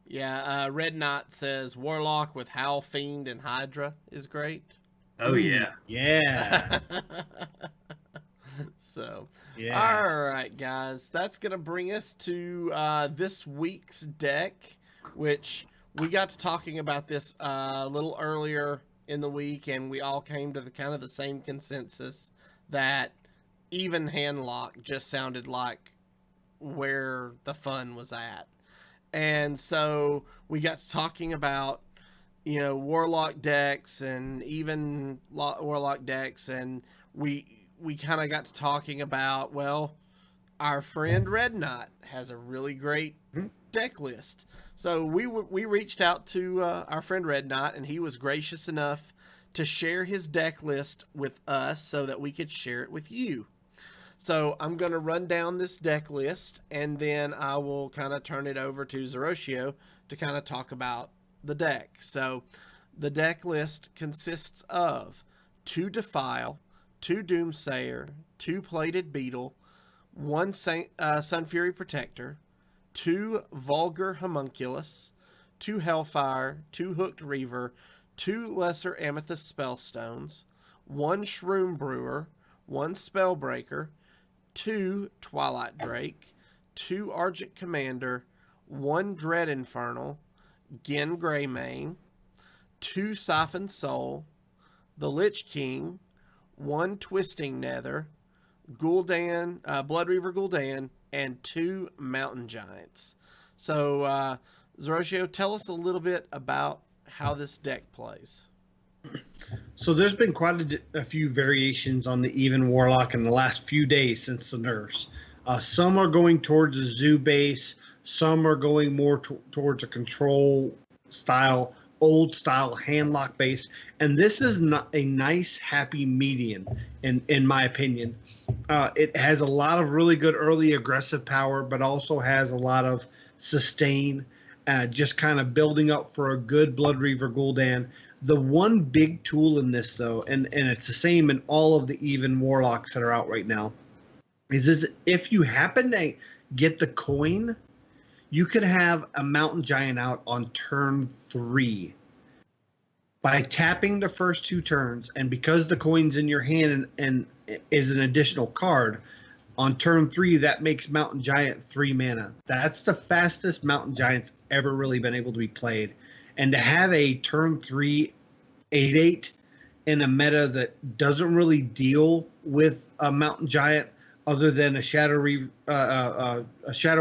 Yeah, Red Knot says Warlock with Howl Fiend and Hydra is great. Oh yeah. Yeah. So, Yeah. all right, guys, that's gonna bring us to this week's deck, which we got to talking about this a little earlier in the week, and we all came to the kind of the same consensus that Even Handlock just sounded like where the fun was at. And so we got to talking about, Warlock decks and even Warlock decks, and we kind of got to talking about, well, our friend Red Knot has a really great deck list. So we reached out to our friend Red Knot, and he was gracious enough to share his deck list with us so that we could share it with you. So I'm going to run down this deck list, and then I will kind of turn it over to Zeroshio to kind of talk about the deck. So the deck list consists of 2 Defile, 2 Doomsayer, 2 Plated Beetle, 1 Sun Fury Protector, 2 Vulgar Homunculus, 2 Hellfire, 2 Hooked Reaver, 2 Lesser Amethyst Spellstones, 1 Shroom Brewer, 1 Spellbreaker, 2 Twilight Drake, 2 Argent Commander, 1 Dread Infernal, Gin Greymane, 2 Siphoned Soul, the Lich King, 1 Twisting Nether, Gul'dan, Blood Reaver Gul'dan, and 2 Mountain Giants. So, Zeroshio, tell us a little bit about how this deck plays. So there's been quite a few variations on the Even Warlock in the last few days since the nerfs. Some are going towards a zoo base. Some are going more towards a control style, old style handlock base. And this is not a nice, happy median, in my opinion. It has a lot of really good early aggressive power, but also has a lot of sustain, just kind of building up for a good Blood Reaver Gul'dan. The one big tool in this, though, and it's the same in all of the Even Warlocks that are out right now, is if you happen to get the coin, you could have a Mountain Giant out on turn 3 by tapping the first 2 turns, and because the coin's in your hand and is an additional card, on turn 3 that makes Mountain Giant 3 mana. That's the fastest Mountain Giant's ever really been able to be played. And to have a turn 3 8/8 in a meta that doesn't really deal with a Mountain Giant other than a Shadow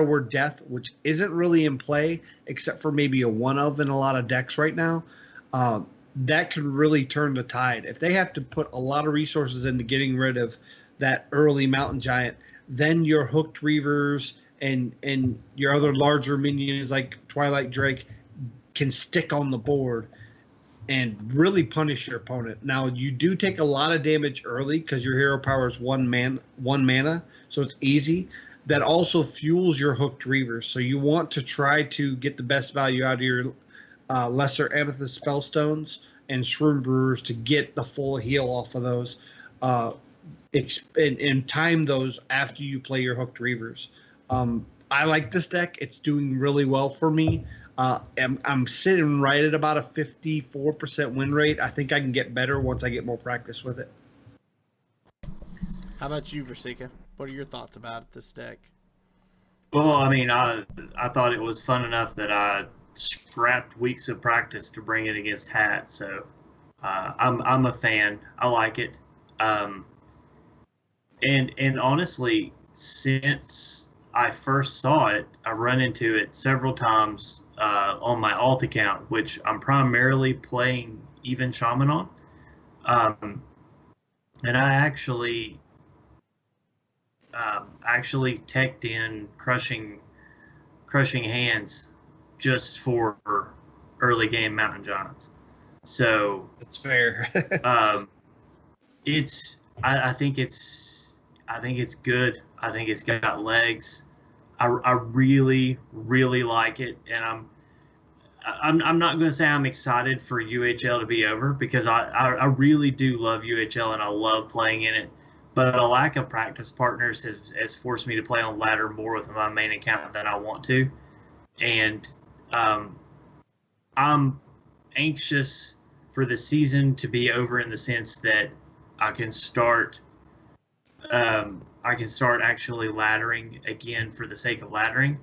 Word Death, which isn't really in play except for maybe a one of in a lot of decks right now. That could really turn the tide. If they have to put a lot of resources into getting rid of that early Mountain Giant, then your Hooked Reavers and your other larger minions like Twilight Drake can stick on the board and really punish your opponent. Now, you do take a lot of damage early because your hero power is one mana, so it's easy. That also fuels your Hooked Reavers, so you want to try to get the best value out of your Lesser Amethyst Spellstones and Shroom Brewers to get the full heal off of those and time those after you play your Hooked Reavers. I like this deck. It's doing really well for me. I'm sitting right at about a 54% win rate. I think I can get better once I get more practice with it. How about you, Versika? What are your thoughts about this deck? Well, I mean, I thought it was fun enough that I scrapped weeks of practice to bring it against Hat. So I'm a fan. I like it. And honestly, since I first saw it, I've run into it several times on my alt account, which I'm primarily playing Even Shaman on. And I actually teched in crushing hands just for early game Mountain Giants. So that's fair. I think it's good. I think it's got legs. I really, really like it, and I'm not going to say I'm excited for UHL to be over because I really do love UHL and I love playing in it. But a lack of practice partners has forced me to play on ladder more with my main account than I want to, and I'm anxious for the season to be over in the sense that I can start actually laddering again for the sake of laddering.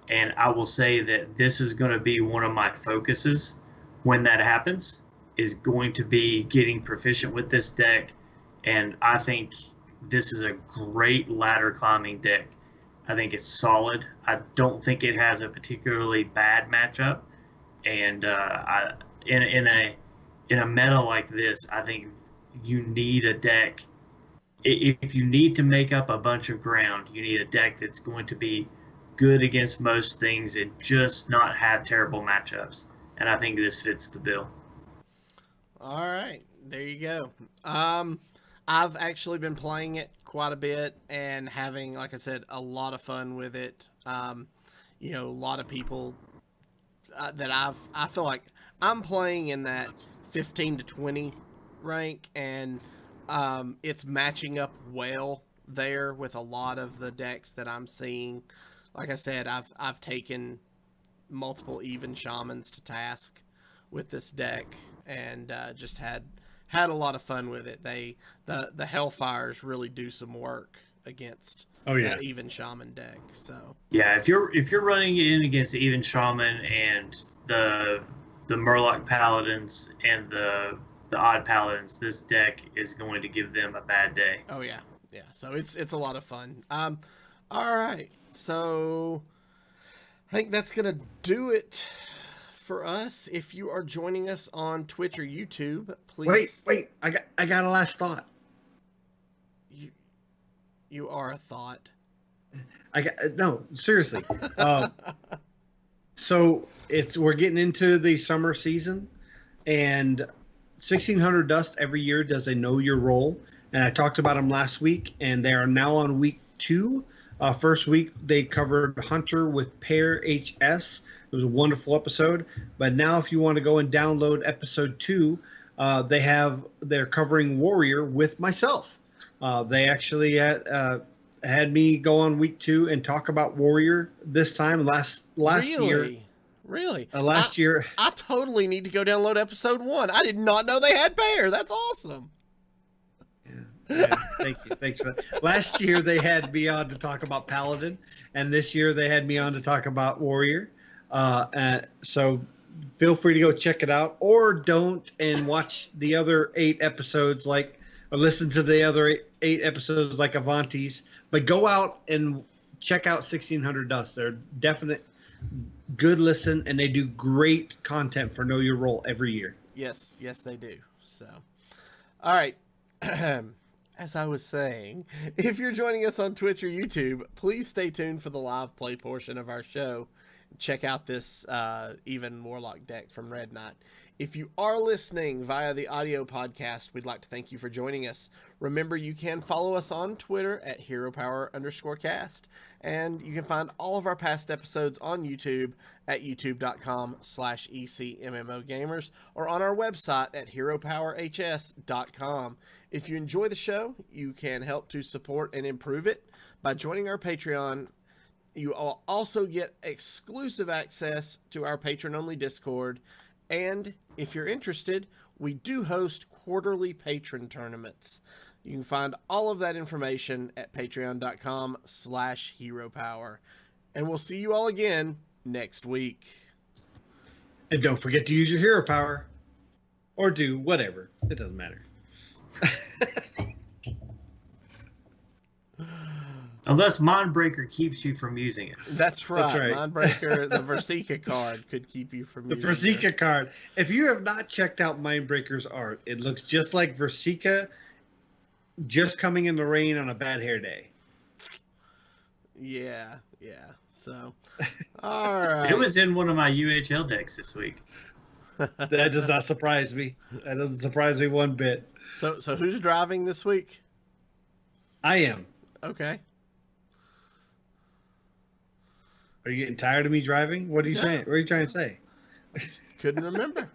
And I will say that this is going to be one of my focuses when that happens, is going to be getting proficient with this deck. And I think this is a great ladder climbing deck. I think it's solid. I don't think it has a particularly bad matchup. And in a meta like this, I think you need a deck. If you need to make up a bunch of ground, you need a deck that's going to be good against most things and just not have terrible matchups. And I think this fits the bill. All right, there you go. I've actually been playing it quite a bit and having, like I said, a lot of fun with it. A lot of people that I feel like I'm playing in that 15 to 20 rank, and it's matching up well there with a lot of the decks that I'm seeing. Like I said, I've taken multiple Even Shamans to task with this deck, and just had a lot of fun with it. The Hellfires really do some work against that Even Shaman deck. So yeah, if you're running in against the Even Shaman and the Murloc Paladins and the Odd Paladins, this deck is going to give them a bad day. Oh yeah. So it's a lot of fun. All right. So I think that's gonna do it for us. If you are joining us on Twitch or YouTube, please wait. I got a last thought. You are a thought. No, seriously. So we're getting into the summer season, and 1600 Dust every year does a Know Your Role, and I talked about them last week, and they are now on week 2. First week they covered Hunter with Pair HS. It was a wonderful episode. But now, if you want to go and download episode 2, they're covering Warrior with myself. They actually had me go on week 2 and talk about Warrior this time last year. Really? Last year. I totally need to go download episode 1. I did not know they had Bear. That's awesome. Yeah, thank you. Thanks for that. Last year they had me on to talk about Paladin, and this year they had me on to talk about Warrior. So feel free to go check it out, or don't and watch the other 8 episodes, or listen to the other eight episodes like Avanti's. But go out and check out 1600 Dust. They're definite good listen, and they do great content for Know Your Role every year. Yes, they do. So, all right. As I was saying, if you're joining us on Twitch or YouTube, please stay tuned for the live play portion of our show. Check out this Even Warlock deck from Red Knight. If you are listening via the audio podcast, we'd like to thank you for joining us. Remember, you can follow us on Twitter at HeroPower_cast. And you can find all of our past episodes on YouTube at youtube.com/ECMMOgamers or on our website at HeroPowerHS.com. If you enjoy the show, you can help to support and improve it by joining our Patreon. You will also get exclusive access to our patron-only Discord. And if you're interested, we do host quarterly patron tournaments. You can find all of that information at patreon.com/HeroPower. And we'll see you all again next week. And don't forget to use your hero power. Or do whatever. It doesn't matter. Unless Mindbreaker keeps you from using it. That's right. That's right. Mindbreaker, the Versika card, could keep you from The using Versika card. If you have not checked out Mindbreaker's art, it looks just like Versika just coming in the rain on a bad hair day. Yeah. So, all right. It was in one of my UHL decks this week. That does not surprise me. That doesn't surprise me one bit. So who's driving this week? I am. Okay. Are you getting tired of me driving? What are you saying? What are you trying to say? Couldn't remember.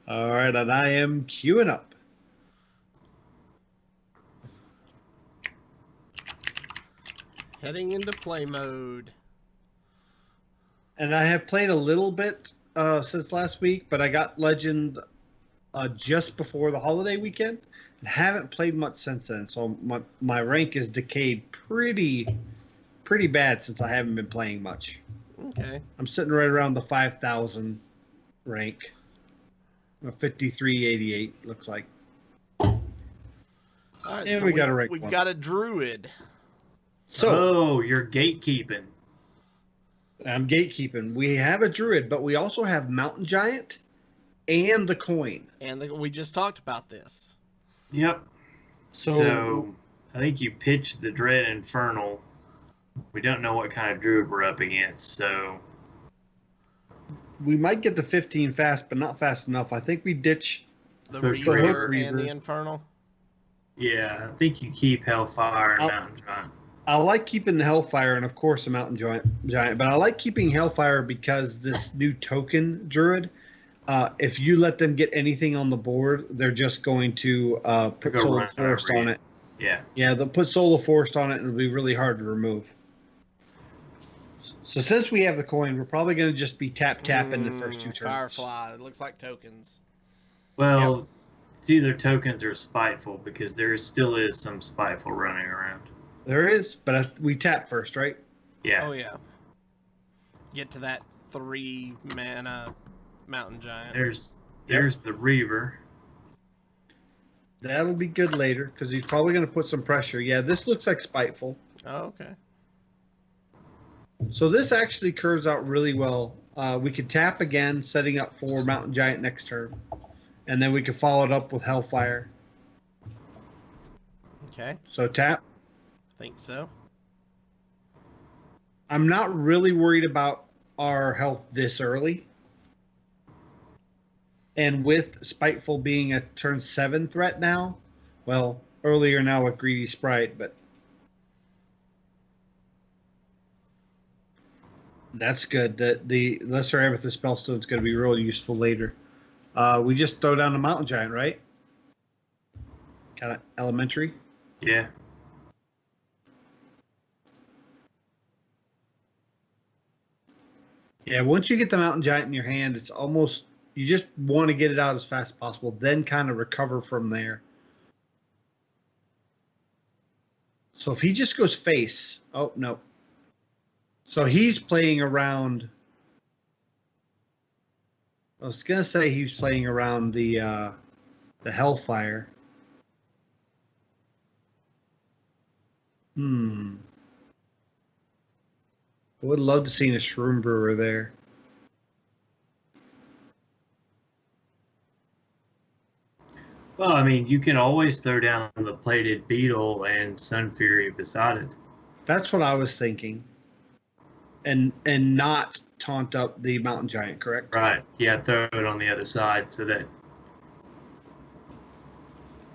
All right, and I am queuing up. Heading into play mode. And I have played a little bit since last week, but I got Legend just before the holiday weekend and haven't played much since then. So my rank is decayed pretty bad since I haven't been playing much. Okay. I'm sitting right around the 5,000 rank. 5388 looks like. All right, And so we got a rank we've one. got a druid. So you're gatekeeping. I'm gatekeeping. We have a druid, but we also have Mountain Giant and the coin. And we just talked about this. Yep. So, So I think you pitched the Dread Infernal. We don't know what kind of druid we're up against, so we might get the 15 fast, but not fast enough. I think we ditch. The The Reaver Reaver. and the Infernal. yeah, I think you keep Hellfire and I'll- Mountain Giant. I like keeping the Hellfire and, of course, the Mountain Giant, but I like keeping Hellfire because this new token druid, if you let them get anything on the board, they're just going to put Go Soul run of Forest over on you. it. Yeah. Yeah, they'll put Soul of Forest on it, and it'll be really hard to remove. So since we have the coin, we're probably going to just be tap in the first 2 turns. Firefly. It looks like tokens. Well, it's either tokens or spiteful because there still is some spiteful running around. There is, but we tap first, right? Yeah. Oh, yeah. Get to that 3 mana Mountain Giant. There's the Reaver. That'll be good later because he's probably going to put some pressure. Yeah, this looks like spiteful. Oh, okay. So this actually curves out really well. We could tap again, setting up for Mountain Giant next turn. And then we could follow it up with Hellfire. Okay. So tap. Think so. I'm not really worried about our health this early. And with Spiteful being a turn 7 threat now, well, earlier now with Greedy Sprite, but that's good. The Lesser Amethyst Spellstone is going to be real useful later. We just throw down the Mountain Giant, right? Kind of elementary. Yeah. Yeah, once you get the Mountain Giant in your hand, it's almost, you just want to get it out as fast as possible, then kind of recover from there. So if he just goes face, oh, no. So he's playing around I was gonna say he was playing around the Hellfire. I would love to see a Shroom Brewer there. Well, I mean, you can always throw down the plated beetle and Sun Fury beside it. That's what I was thinking. And not taunt up the Mountain Giant, correct? Right. Yeah, throw it on the other side so that.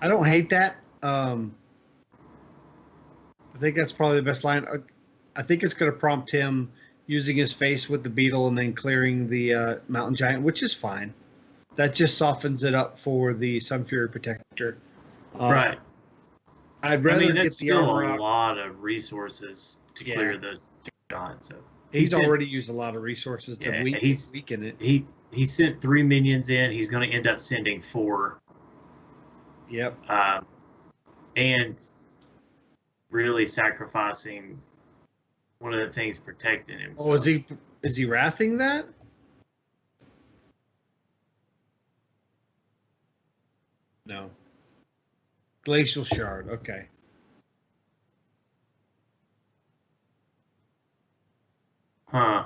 I don't hate that. I think that's probably the best line. I think it's going to prompt him using his face with the beetle and then clearing the Mountain Giant, which is fine. That just softens it up for the Sun Fury Protector. Right. I'd rather that's get the still armor a out. lot of resources to clear the giant. So He's already used a lot of resources to weaken it. He sent 3 minions in. He's going to end up sending 4. Yep. And really sacrificing one of the things protecting him. Oh, is he wrathing that? No. Glacial Shard. Okay. Huh.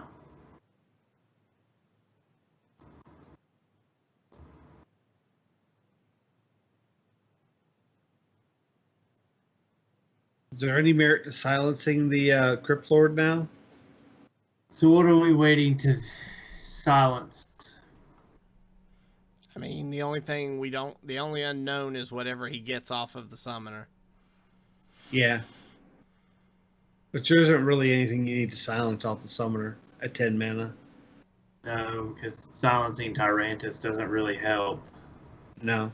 Is there any merit to silencing the Crypt Lord now? So what are we waiting to silence? I mean, the only unknown is whatever he gets off of the summoner. Yeah. But there isn't really anything you need to silence off the summoner at 10 mana. No, because silencing Tyrantus doesn't really help. No.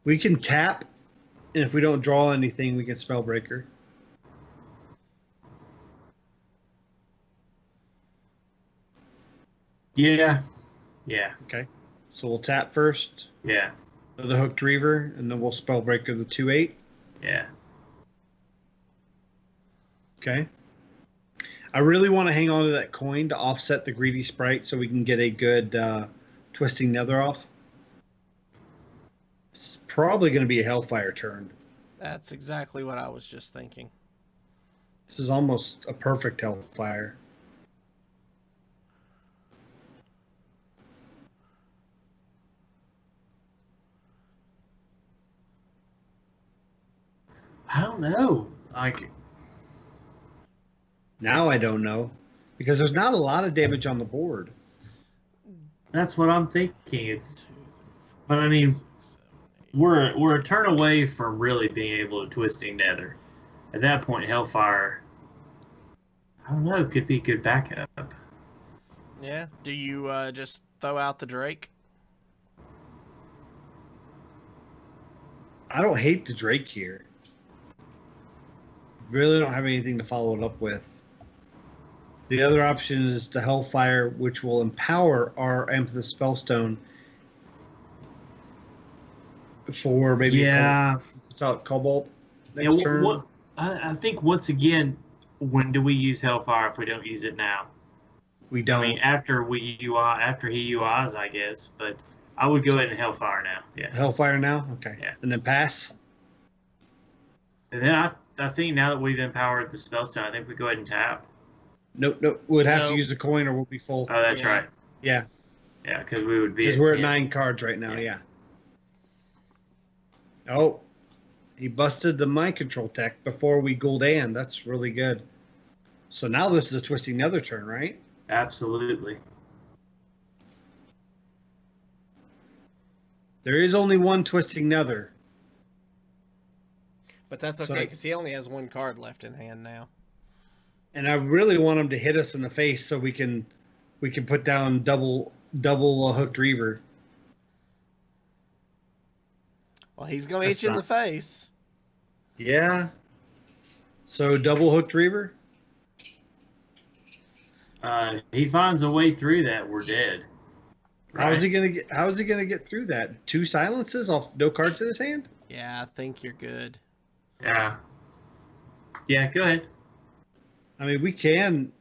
We can tap, and if we don't draw anything, we can Spellbreaker. Yeah. Yeah. Okay. So we'll tap first. Yeah. The Hooked Reaver, and then we'll Spellbreaker the 2/8. Yeah. Okay. I really want to hang on to that coin to offset the Greedy Sprite so we can get a good Twisting Nether off. It's probably going to be a Hellfire turn. That's exactly what I was just thinking. This is almost a perfect Hellfire. I don't know. Now I don't know, because there's not a lot of damage on the board. That's what I'm thinking. But I mean, we're a turn away from really being able to Twisting Nether. At that point, Hellfire, I don't know, could be good backup. Yeah. Do you just throw out the Drake? I don't hate the Drake here. Really don't have anything to follow it up with. The other option is the Hellfire, which will empower our Amethyst Spellstone for maybe Cobalt next turn. I think once again, when do we use Hellfire if we don't use it now? We don't. I mean, after he UIs, I guess, but I would go ahead and Hellfire now. Yeah. Hellfire now? Okay. Yeah. And then pass? And then I think now that we've empowered the Spellstone, I think we go ahead and tap. Nope. We'd have to use the coin or we'll be full. Oh, that's right. Yeah. Yeah, because we would be. Because we're at 9 cards right now, yeah. Oh, he busted the mind control tech before we Gul'dan. That's really good. So now this is a Twisting Nether turn, right? Absolutely. There is only one Twisting Nether. But that's okay, because he only has 1 card left in hand now. And I really want him to hit us in the face so we can put down double Hooked Reaver. Well, he's going to hit you in the face. Yeah. So double Hooked Reaver? He finds a way through that, we're dead. Right? How is he gonna get through that? 2 silences off no cards in his hand? Yeah, I think you're good. Yeah. Yeah, go ahead. I mean, we can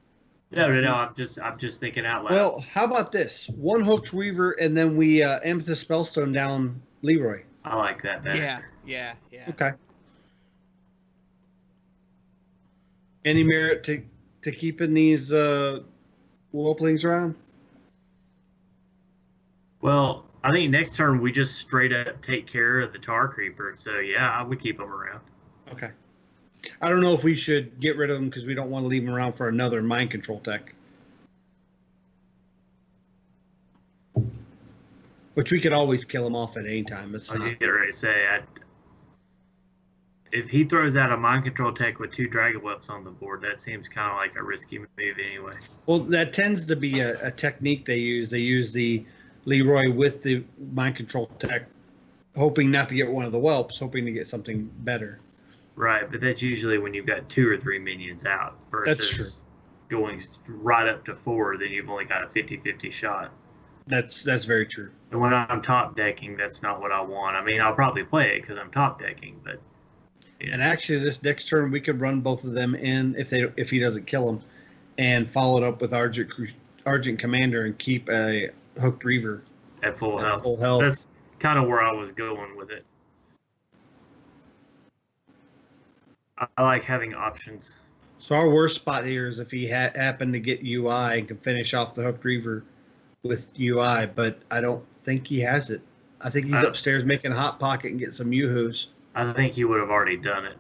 No. I'm just thinking out loud. Well, how about this? One Hooked Reaver, and then we Amethyst Spellstone down Leroy. I like that better. Yeah. Okay. Any merit to keeping these Whelplings around? Well, I think next turn we just straight up take care of the Tar Creeper. So yeah, I would keep them around. Okay. I don't know if we should get rid of them because we don't want to leave them around for another mind control tech. Which we could always kill him off at any time. I was just getting ready to say, if he throws out a mind control tech with 2 Dragon Whelps on the board, that seems kind of like a risky move anyway. Well, that tends to be a technique they use. They use the Leroy with the mind control tech, hoping not to get one of the whelps, hoping to get something better. Right, but that's usually when you've got 2 or 3 minions out versus going right up to 4, then you've only got a 50-50 shot. That's very true. And when I'm top decking, that's not what I want. I mean, I'll probably play it because I'm top decking, but yeah. And actually, this next turn we could run both of them in if he doesn't kill them, and follow it up with Argent Commander and keep a Hooked Reaver at full health. Full health. That's kind of where I was going with it. I like having options. So our worst spot here is if he happened to get UI and can finish off the Hooked Reaver with UI, but I don't think he has it. I think he's upstairs making a Hot Pocket and get some Yoo-Hoos. I think he would have already done it.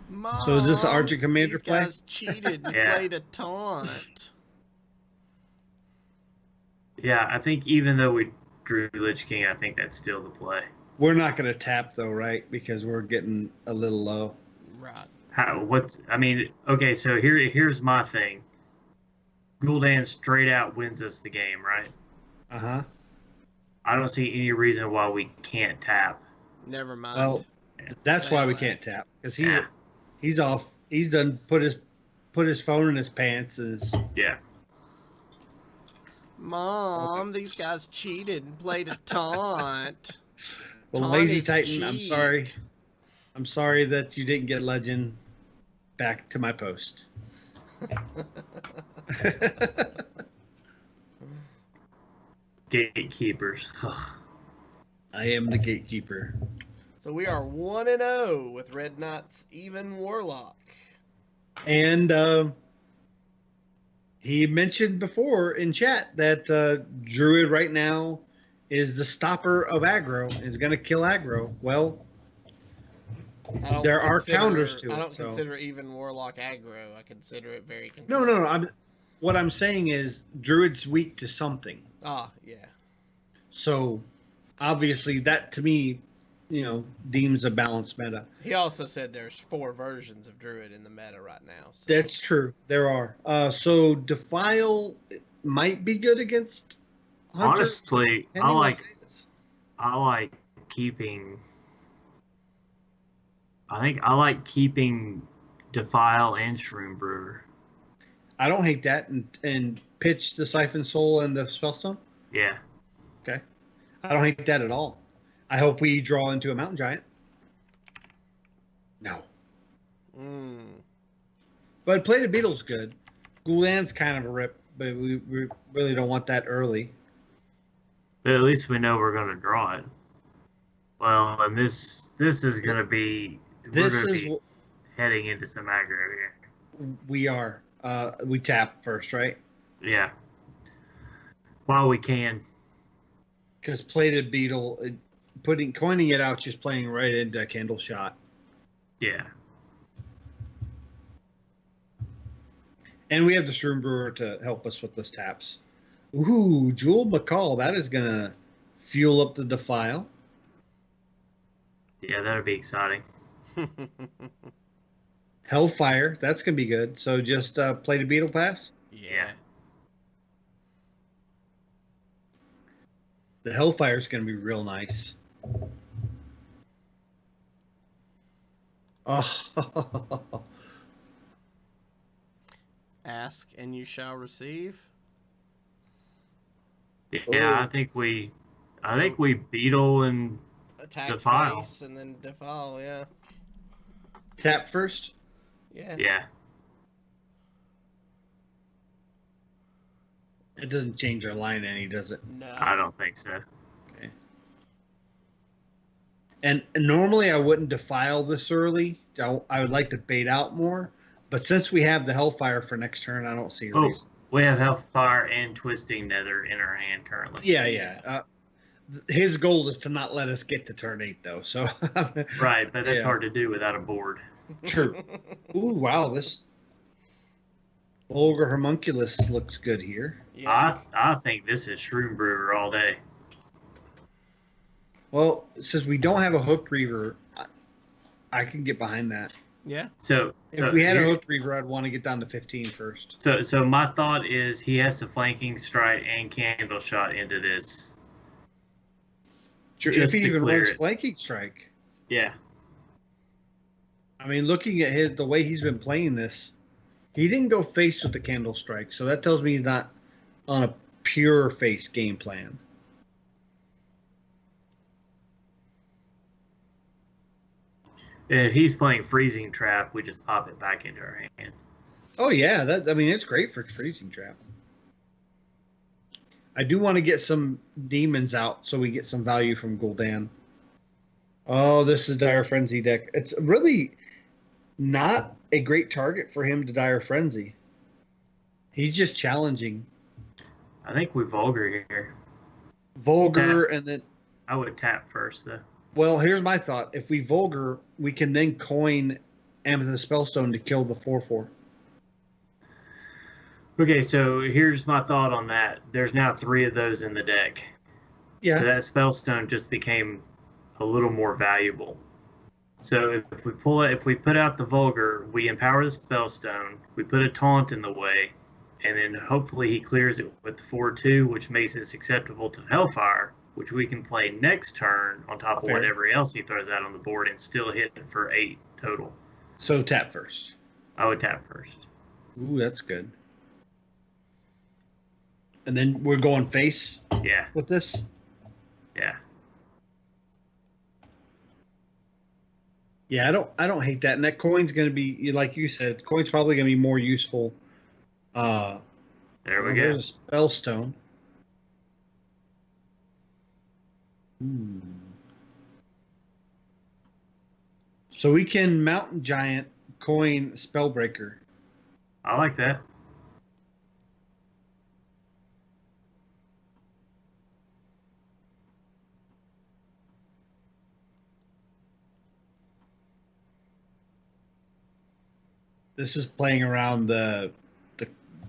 Mom, So is this an Argent Commander play? These guys cheated and Yeah. played a taunt. Yeah, I think even though we drew Lich King, I think that's still the play. We're not going to tap though, right? Because we're getting a little low. Right. Okay, so here's my thing. Gul'dan straight out wins us the game, right? Uh-huh. I don't see any reason why we can't tap. Never mind. Well, that's why we can't tap, because he's off. He's done put his phone in his pants and Yeah. Mom, these guys cheated and played a taunt. Well, Taunt Lazy is Titan, I'm cheat. sorry. I'm sorry that you didn't get Legend back to my post. Gatekeepers. I am the gatekeeper. So we are 1-0 with Red Knight's Even Warlock. And he mentioned before in chat that Druid right now is the stopper of aggro, is going to kill aggro. Well, there are counters to it. I don't consider Even Warlock aggro. I consider it very No. What I'm saying is Druid's weak to something. Ah, yeah. So obviously that to me, deems a balanced meta. He also said there's 4 versions of Druid in the meta right now. So. That's true. There are. So Defile might be good against Hunter. Honestly, I like keeping. I think I like keeping Defile and Shroom Brewer. I don't hate that. And pitch the Siphon Soul and the Spellstone? Yeah. Okay. I don't hate that at all. I hope we draw into a Mountain Giant. No. But Plated Beetle's good. Gul'dan's kind of a rip, but we really don't want that early. But at least we know we're going to draw it. Well, and this is going to be... We're going to be heading into some aggro here. We are. We tap first, right? Yeah. While we can. Because Plated Beetle, coining it out, just playing right into Candle Shot. Yeah. And we have the Shroom Brewer to help us with those taps. Ooh, Jewel McCall. That is going to fuel up the Defile. Yeah, that'll be exciting. Hellfire. That's going to be good. So just Plated Beetle pass? Yeah. The Hellfire is going to be real nice. Oh. Ask and you shall receive. Yeah, I think we Beetle and Attack Defile. face and then Defile, yeah. Tap first? Yeah. Yeah. It doesn't change our line any, does it? No. I don't think so. Okay. And normally I wouldn't defile this early. I would like to bait out more. But since we have the Hellfire for next turn, I don't see a Oh, reason. we have Hellfire and Twisting Nether in our hand currently. Yeah. His goal is to not let us get to turn 8, though. So Right, but that's Yeah. hard to do without a board. True. Ooh, wow, this Vulgar Homunculus looks good here. Yeah. I think this is Shroom Brewer all day. Well, since we don't have a Hooked Reaver, I can get behind that. Yeah. So If we had a here- Hooked Reaver, I'd want to get down to 15 first. So my thought is he has to Flanking Strike and Candle Shot into this. Sure, Just if he to even clear runs it. Flanking Strike. Yeah. I mean, looking at the way he's been playing this, he didn't go face with the Candle Strike, so that tells me he's not on a pure face game plan. If he's playing Freezing Trap, we just pop it back into our hand. Oh yeah, it's great for Freezing Trap. I do want to get some demons out so we get some value from Gul'dan. Oh, this is Dire Frenzy deck. It's really not a great target for him to Dire Frenzy. He's just challenging. I think we Vulgar here. Vulgar, and then, I would tap first, though. well, here's my thought. If we Vulgar, we can then coin Amethyst Spellstone to kill the 4/4. Okay, so here's my thought on that. There's now 3 of those in the deck. Yeah. So that Spellstone just became a little more valuable. So if we put out the Vulgar, we empower the Spellstone, we put a Taunt in the way, and then hopefully he clears it with the 4/2, which makes it susceptible to Hellfire, which we can play next turn on top of Fair. whatever else he throws out on the board and still hit it for 8 total. So tap first. I would tap first. Ooh, that's good. And then we're going face Yeah, with this. yeah. Yeah, I don't hate that. And that coin's going to be, like you said, coin's probably going to be more useful. There we Well, go. there's a Spellstone. So we can Mountain Giant coin Spellbreaker. I like that. This is playing around the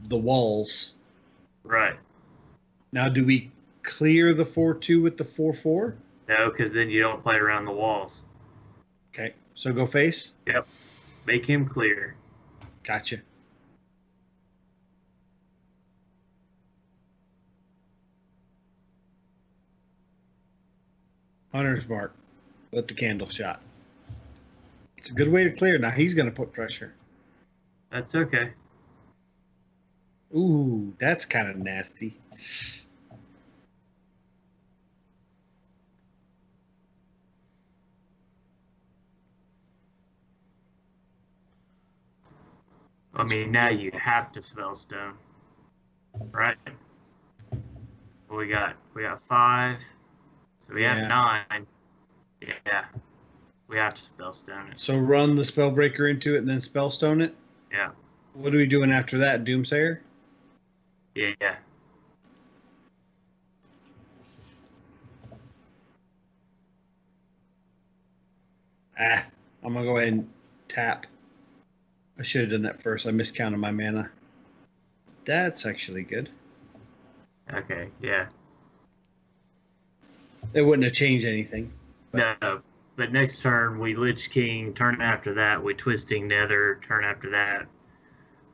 walls. Right. Now, do we clear the 4/2 with the 4/4? No, because then you don't play around the walls. Okay, so go face. Yep. Make him clear. Gotcha. Hunter's Mark with the Candle Shot. It's a good way to clear. Now he's going to put pressure. That's okay. Ooh, that's kind of nasty. I mean, now you have to Spellstone, right? We got 5, so we have Yeah. 9. Yeah, we have to Spellstone it. So run the Spellbreaker into it and then Spellstone it. Yeah, What are we doing after that? Doomsayer? yeah. I'm going to go ahead and tap. I should have done that first. I miscounted my mana. That's actually good. Okay, yeah. It wouldn't have changed anything. No, but next turn we Lich King. Turn after that we Twisting Nether. Turn after that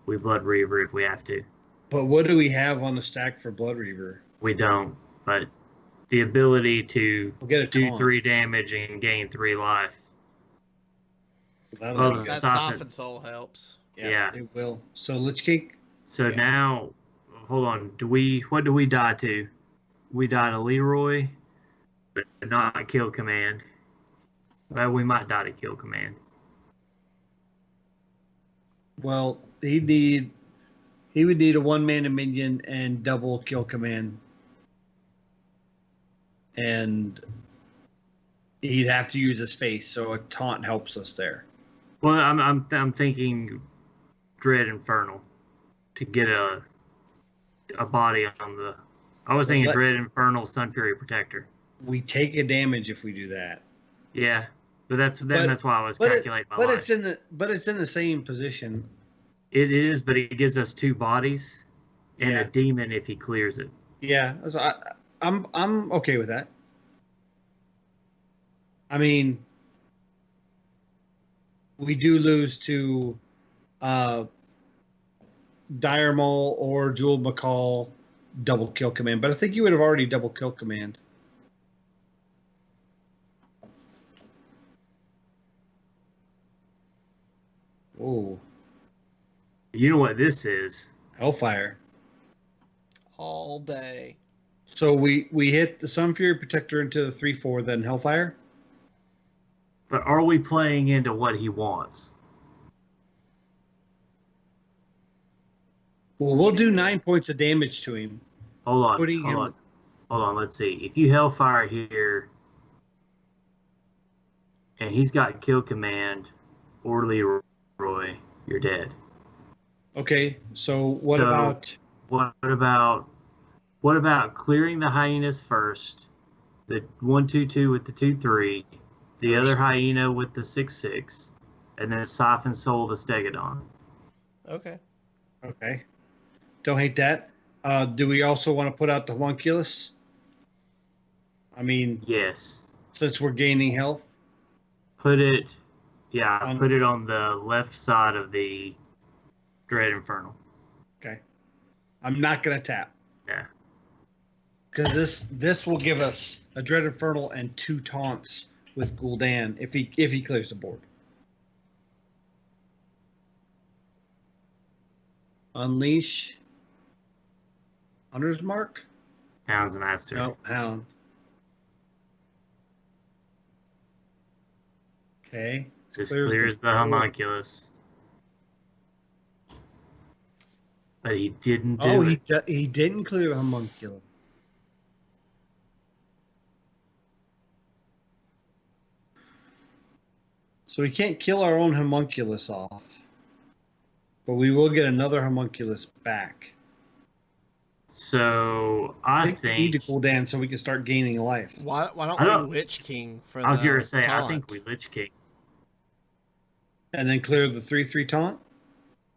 we Blood Reaver if we have to. But what do we have on the stack for Blood Reaver? We don't, but the ability to We'll get a do taunt. 3 damage and gain 3 life. That'll Well, be good. That Soften. Soften Soul helps. yeah. It will. So Lich King? So Yeah. now, hold on. What do we die to? We die to Leroy, but not Kill Command. Well, we might die to Kill Command. Well, he'd need He would need a one-mana minion and double kill command. And he'd have to use his face, so a taunt helps us there. Well, I'm thinking Dread Infernal to get a body on the. I was thinking Dread Infernal Sun Fury Protector. We take a damage if we do that. Yeah, but that's why I was calculating my life. It's in the same position. It is, but it gives us 2 bodies and a demon if he clears it. Yeah, so I'm okay with that. I mean, we do lose to Dire Maul or Jewel McCall double kill command, but I think you would have already double kill command. Oh. You know what this is? Hellfire. All day. So we hit the Sun Fury Protector into the 3/4, then Hellfire? But are we playing into what he wants? Well, we'll do 9 points of damage to him. Hold on. Let's see. If you Hellfire here, and he's got kill command or Leroy, you're dead. Okay, so what about clearing the hyenas first? The 1/2/2 with the 2/3, the other hyena with the 6/6, and then Siphon Soul the Stegodon. Okay. Okay. Don't hate that. Do we also want to put out the homunculus? I mean, yes. Since we're gaining health, put it on the left side of the Dread Infernal. Okay. I'm not gonna tap. Yeah. Because this will give us a Dread Infernal and 2 taunts with Gul'dan if he clears the board. Unleash. Hunter's Mark? Hound's an answer. No, Hound. Okay. Just clears the homunculus. But he didn't do it. He didn't clear the homunculus. So we can't kill our own homunculus off. But we will get another homunculus back. So I think we need to cool down so we can start gaining life. Why don't we Lich King for the I was going to say, taunt? I think we Lich King. And then clear the 3/3 taunt?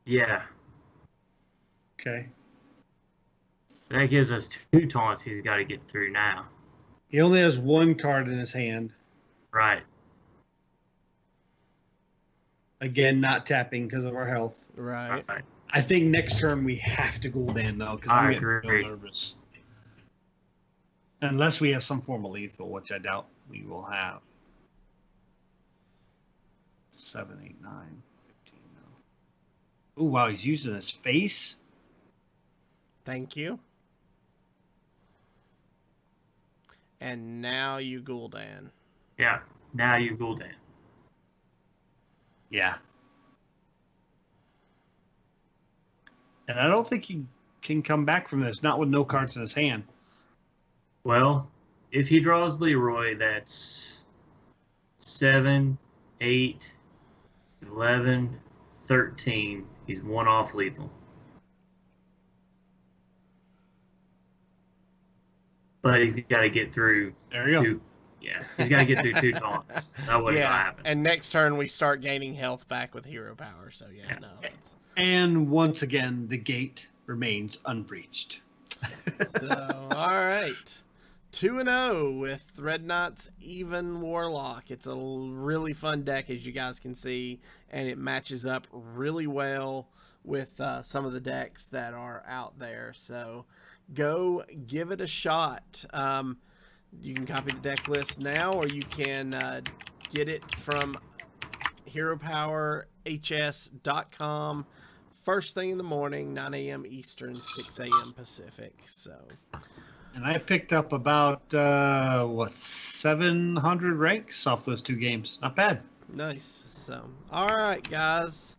Yeah. Okay. That gives us 2 taunts he's got to get through now. He only has 1 card in his hand. Right. Again, not tapping because of our health. Right. I think next turn we have to Gul'dan though, because I'm getting real nervous. Unless we have some form of lethal, which I doubt we will have. 7, 8, 9, 15. Oh wow, he's using his face. Thank you. And now you Gul'dan. Yeah. Now you Gul'dan. Yeah. And I don't think he can come back from this, not with no cards in his hand. Well, if he draws Leroy, that's 7, 8, 11, 13. He's 1 off lethal. But he's got to get through. There you go. Yeah, he's got to get through 2 taunts. That wasn't going to happen. And next turn we start gaining health back with hero power. So no. That's... And once again, the gate remains unbreached. So all right, 2-0 with Red Knight's Even Warlock. It's a really fun deck, as you guys can see, and it matches up really well with some of the decks that are out there. So go give it a shot. You can copy the deck list now, or you can get it from HeroPowerHS.com first thing in the morning, 9 a.m. Eastern, 6 a.m. Pacific. So, and I picked up about 700 ranks off those 2 games. Not bad. Nice. So, all right, guys.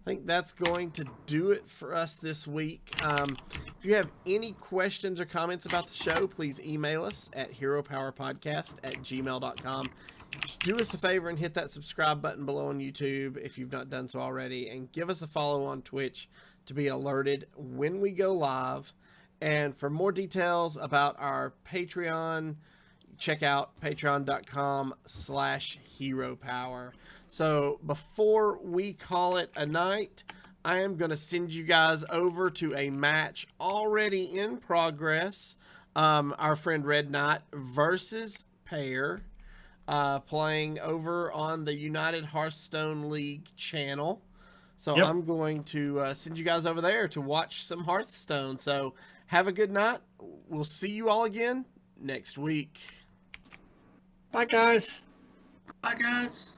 think that's going to do it for us this week. If you have any questions or comments about the show, please email us at heropowerpodcast@gmail.com. Do us a favor and hit that subscribe button below on YouTube if you've not done so already, and give us a follow on Twitch to be alerted when we go live. And for more details about our Patreon, check out patreon.com/heropower. So before we call it a night, I am going to send you guys over to a match already in progress. Our friend Red Knight versus Pear, playing over on the United Hearthstone League channel. So Yep. I'm going to send you guys over there to watch some Hearthstone. So have a good night. We'll see you all again next week. Bye, guys. Bye, guys.